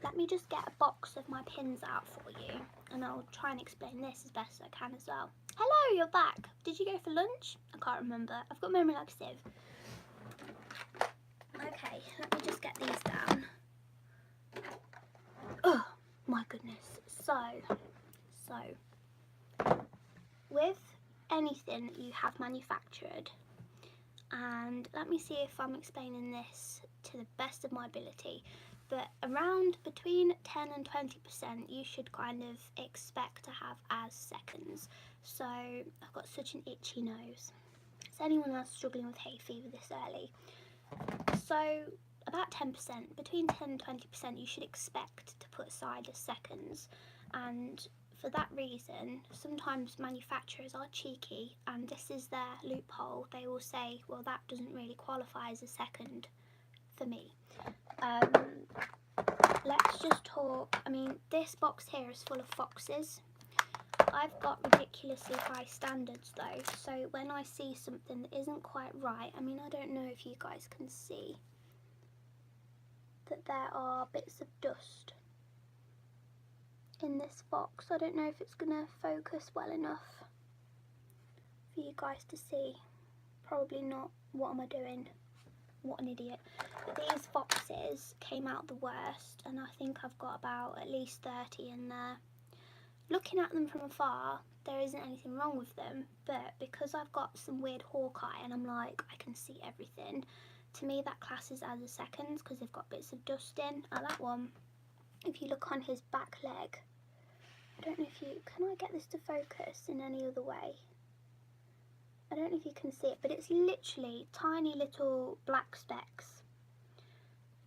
let me just get a box of my pins out for you, and I'll try and explain this as best I can as well. Hello, you're back. Did you go for lunch? I can't remember. I've got memory like a sieve. Okay, let me just get these down. Oh my goodness. So with anything that you have manufactured, and let me see if I'm explaining this to the best of my ability, but around between 10 and 20% you should kind of expect to have as seconds. So I've got such an itchy nose. Is anyone else struggling with hay fever this early? So about 10%, between 10 and 20% you should expect to put aside as seconds, and for that reason sometimes manufacturers are cheeky, and this is their loophole. They will say, well, that doesn't really qualify as a second for me. Let's just talk, I mean, this box here is full of foxes. I've got ridiculously high standards though, so when I see something that isn't quite right, I mean, I don't know if you guys can see that there are bits of dust in this box. I don't know if it's going to focus well enough for you guys to see. Probably not. What am I doing? What an idiot. But these foxes came out the worst, and I think I've got about at least 30 in there. Looking at them from afar, there isn't anything wrong with them, but because I've got some weird hawk eye and I'm like, I can see everything, to me that classes as a seconds because they've got bits of dust in. That one, if you look on his back leg, I don't know if you, can I get this to focus in any other way? I don't know if you can see it, but it's literally tiny little black specks.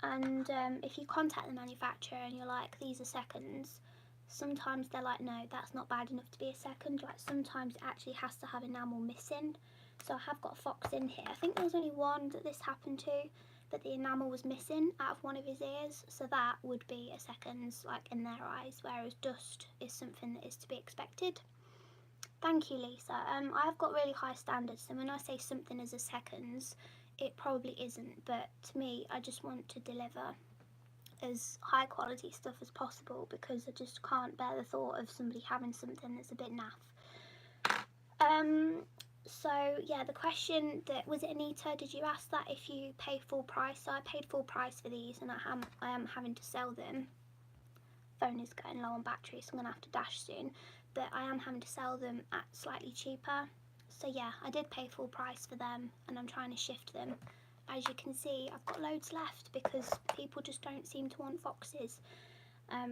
And if you contact the manufacturer and you're like, these are seconds, sometimes they're like, no, that's not bad enough to be a second. Like sometimes it actually has to have enamel missing. So I have got a fox in here. I think there was only one that this happened to, but the enamel was missing out of one of his ears. So that would be a seconds, like in their eyes, whereas dust is something that is to be expected. Thank you, Lisa. I've got really high standards, so when I say something is a seconds, it probably isn't, but to me, I just want to deliver as high quality stuff as possible because I just can't bear the thought of somebody having something that's a bit naff. So yeah, the question that was it, Anita, did you ask that if you pay full price? So I paid full price for these, and I am having to sell them. Phone is getting low on battery, so I'm gonna have to dash soon, but I am having to sell them at slightly cheaper. So yeah, I did pay full price for them, and I'm trying to shift them. As you can see, I've got loads left because people just don't seem to want foxes.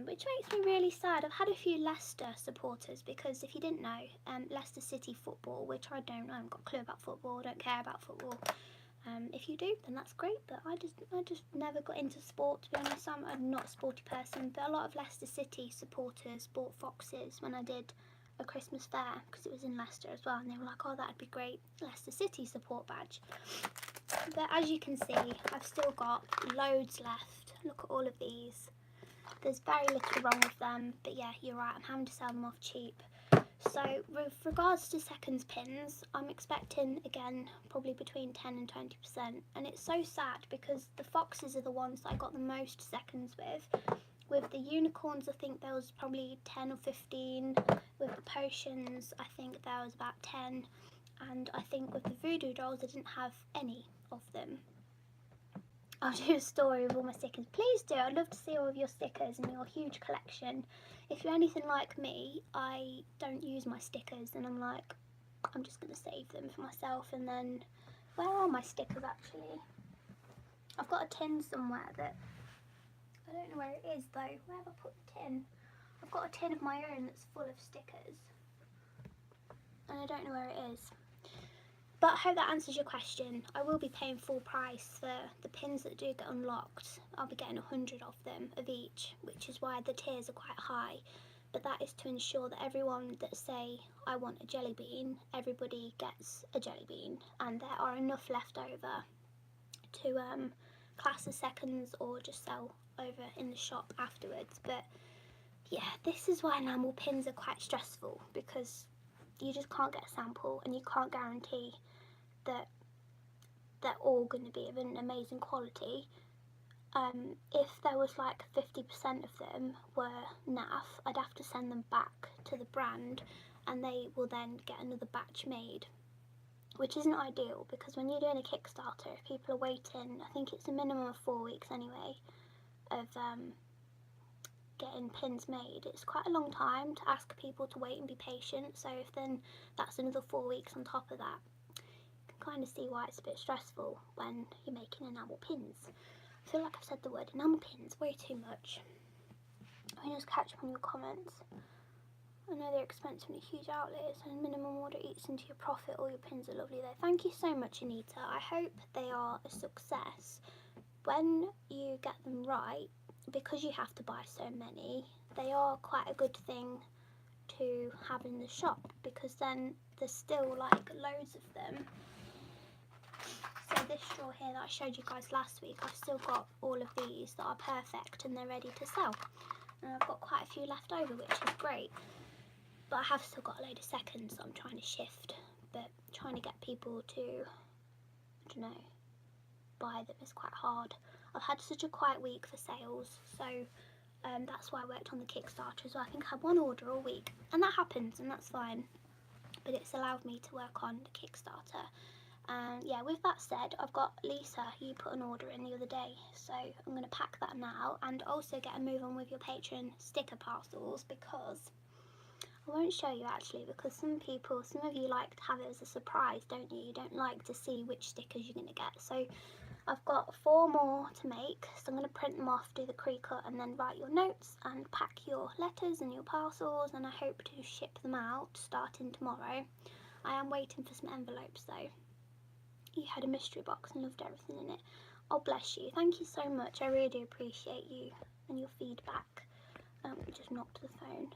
which makes me really sad. I've had a few Leicester supporters because if you didn't know, Leicester City football, which I don't know, I haven't got a clue about football, I don't care about football. If you do, then that's great, but I just never got into sport, to be honest. I'm not a sporty person, but a lot of Leicester City supporters bought foxes when I did a Christmas fair, because it was in Leicester as well, and they were like, oh, that'd be great, Leicester City support badge. But as you can see, I've still got loads left. Look at all of these. There's very little wrong with them, but yeah, you're right, I'm having to sell them off cheap. So with regards to seconds pins, I'm expecting, again, probably between 10 and 20%. And it's so sad because the foxes are the ones that I got the most seconds with. With the unicorns, I think there was probably 10 or 15. With the potions, I think there was about 10. And I think with the voodoo dolls, I didn't have any of them. I'll do a story of all my stickers. Please do. I'd love to see all of your stickers and your huge collection. If you're anything like me, I don't use my stickers and I'm like, I'm just going to save them for myself. And then, where are my stickers actually? I've got a tin somewhere that, I don't know where it is though. Where have I put the tin? I've got a tin of my own that's full of stickers. And I don't know where it is. But I hope that answers your question. I will be paying full price for the pins that do get unlocked. I'll be getting 100 of them, of each, which is why the tiers are quite high. But that is to ensure that everyone that say, I want a jelly bean, everybody gets a jelly bean. And there are enough left over to class as seconds or just sell over in the shop afterwards. But yeah, this is why enamel pins are quite stressful, because you just can't get a sample and you can't guarantee that they're all going to be of an amazing quality. If there was like 50% of them were naff, I'd have to send them back to the brand and they will then get another batch made, which isn't ideal because when you're doing a Kickstarter, if people are waiting, I think it's a minimum of 4 weeks anyway, of getting pins made, it's quite a long time to ask people to wait and be patient. So if then that's another 4 weeks on top of that, you can kind of see why it's a bit stressful when you're making enamel pins. I feel like I've said the word enamel pins way too much. I mean, just catch up on your comments. I know they're expensive and a huge outlet, and minimum order eats into your profit. All your pins are lovely there. Thank you so much, Anita. I hope they are a success. When you get them right, because you have to buy so many, they are quite a good thing to have in the shop, because then there's still like loads of them. So this straw here that I showed you guys last week, I've still got all of these that are perfect and they're ready to sell. And I've got quite a few left over, which is great. But I have still got a load of seconds that I'm trying to shift. But trying to get people to, I don't know, buy them is quite hard. I've had such a quiet week for sales, so that's why I worked on the Kickstarter as well. I think I had one order all week, and that happens, and that's fine. But it's allowed me to work on the Kickstarter. Yeah, with that said, I've got Lisa, you put an order in the other day, so I'm going to pack that now and also get a move on with your Patreon sticker parcels, because I won't show you actually, because some of you like to have it as a surprise, don't you? You don't like to see which stickers you're going to get. So I've got 4 more to make, so I'm going to print them off, do the pre-cut and then write your notes and pack your letters and your parcels, and I hope to ship them out starting tomorrow. I am waiting for some envelopes though. You had a mystery box and loved everything in it. Oh, bless you. Thank you so much. I really do appreciate you and your feedback. We just knocked the phone.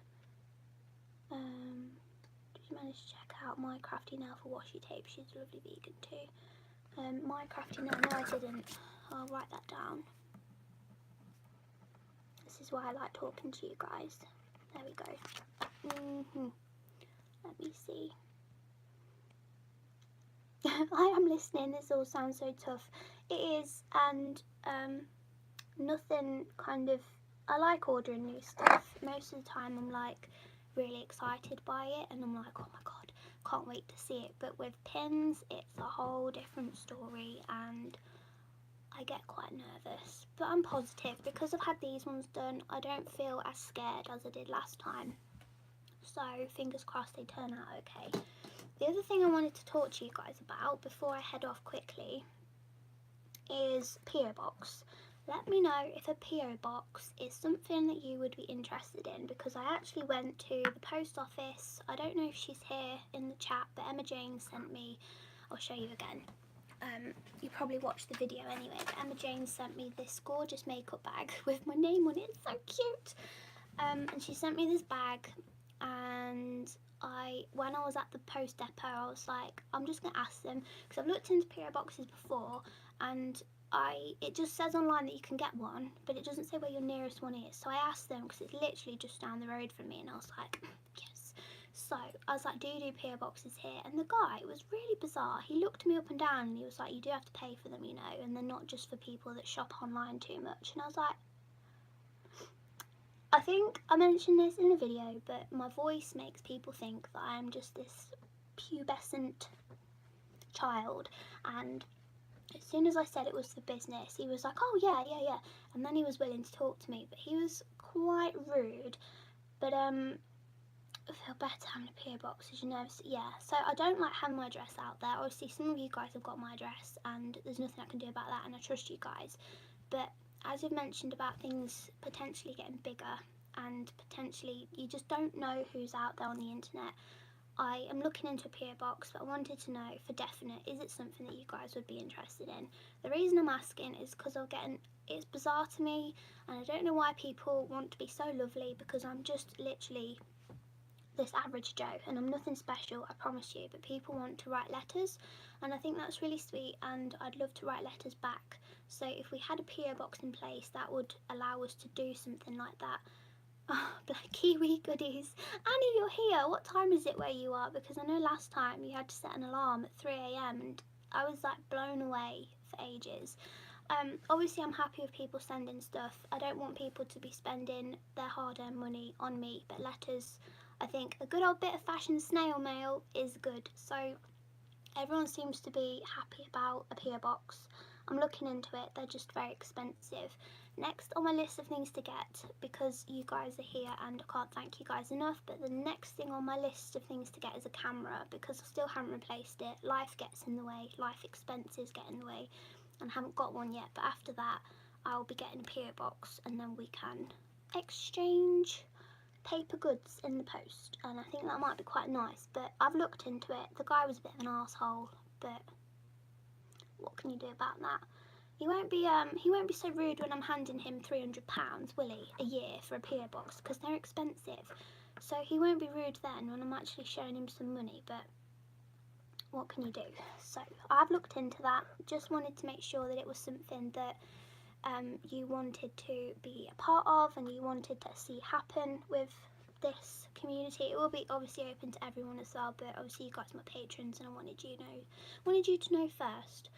Did you manage to check out My Crafty Nail for washi tape? She's a lovely vegan too. My Crafty Nail, no I didn't. I'll write that down. This is why I like talking to you guys. There we go. Let me see. I am listening. This all sounds so tough. It is, and nothing kind of, I like ordering new stuff. Most of the time I'm like really excited by it and I'm like, oh my god, can't wait to see it. But with pins it's a whole different story and I get quite nervous. But I'm positive because I've had these ones done. I don't feel as scared as I did last time. So fingers crossed they turn out okay. The other thing I wanted to talk to you guys about before I head off quickly is P.O. Box. let me know if a PO box is something that you would be interested in, because I actually went to the post office. I don't know if she's here in the chat, but Emma Jane sent me, I'll show you again. You probably watched the video anyway, but Emma Jane sent me this gorgeous makeup bag with my name on it. It's so cute. And she sent me this bag, and when I was at the post depot, I was like, I'm just gonna ask them, because I've looked into PO boxes before, and it just says online that you can get one, but it doesn't say where your nearest one is. So I asked them, because it's literally just down the road from me, and I was like, yes. So I was like, do you do PO boxes here? And the guy, it was really bizarre. He looked me up and down, and he was like, you do have to pay for them, you know, and they're not just for people that shop online too much. And I was like, I think I mentioned this in the video, but my voice makes people think that I am just this pubescent child, and as soon as I said it was for business, he was like, oh yeah, and then he was willing to talk to me, but he was quite rude. But I feel better having a PO box, as you know. So, yeah, so I don't like having my address out there. Obviously some of you guys have got my address, and there's nothing I can do about that, and I trust you guys. But as you've mentioned about things potentially getting bigger, and potentially you just don't know who's out there on the internet, I am looking into a PO box, but I wanted to know for definite, is it something that you guys would be interested in? The reason I'm asking is because it's bizarre to me, and I don't know why people want to be so lovely, because I'm just literally this average Joe, and I'm nothing special, I promise you, but people want to write letters, and I think that's really sweet, and I'd love to write letters back. So if we had a PO box in place, that would allow us to do something like that. Oh, Black Kiwi goodies. Annie, you're here. What time is it where you are? Because I know last time you had to set an alarm at 3 AM, and I was like blown away for ages. Obviously I'm happy with people sending stuff. I don't want people to be spending their hard-earned money on me, but letters, I think a good old bit of fashion snail mail is good. So everyone seems to be happy about a PO box. I'm looking into it, they're just very expensive. Next on my list of things to get, because you guys are here and I can't thank you guys enough, but the next thing on my list of things to get is a camera, because I still haven't replaced it. Life gets in the way, life expenses get in the way, and I haven't got one yet. But after that I'll be getting a PO box, and then we can exchange paper goods in the post, and I think that might be quite nice. But I've looked into it. The guy was a bit of an asshole, but what can you do about that? He won't be so rude when I'm handing him £300, will he, a year for a PO box, because they're expensive. So he won't be rude then when I'm actually showing him some money, but what can you do? So I've looked into that. Just wanted to make sure that it was something that you wanted to be a part of, and you wanted to see happen with this community. It will be obviously open to everyone as well, but obviously you guys are my patrons, and I wanted you to know first.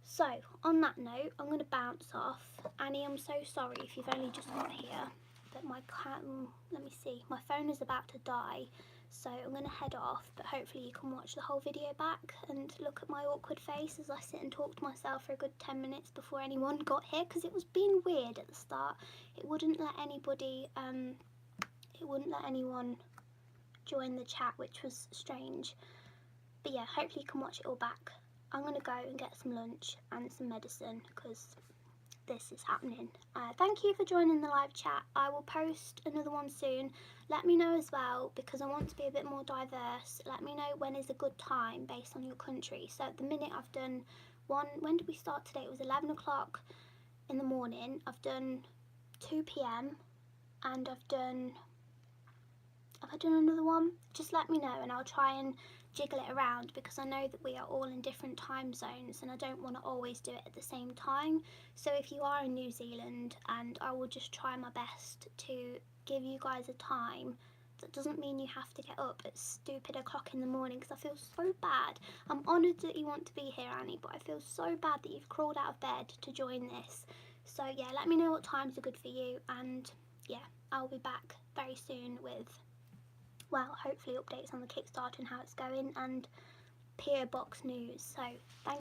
So on that note, I'm going to bounce off. Annie, I'm so sorry if you've only just got here, but my phone is about to die, so I'm going to head off, but hopefully you can watch the whole video back and look at my awkward face as I sit and talk to myself for a good 10 minutes before anyone got here, because it was being weird at the start. It wouldn't let anyone join the chat, which was strange. But yeah, hopefully you can watch it all back. I'm going to go and get some lunch and some medicine, because this is happening. Thank you for joining the live chat. I will post another one soon. Let me know as well, because I want to be a bit more diverse. Let me know when is a good time based on your country. So at the minute I've done one. When did we start today? It was 11 o'clock in the morning. I've done 2 PM, and have I done another one? Just let me know, and I'll try and jiggle it around, because I know that we are all in different time zones, and I don't want to always do it at the same time. So if you are in New Zealand, and I will just try my best to give you guys a time. That doesn't mean you have to get up at stupid o'clock in the morning, because I feel so bad. I'm honoured that you want to be here, Annie, but I feel so bad that you've crawled out of bed to join this. So yeah, let me know what times are good for you, and yeah, I'll be back very soon with, well, hopefully updates on the Kickstarter and how it's going, and PO box news. So thank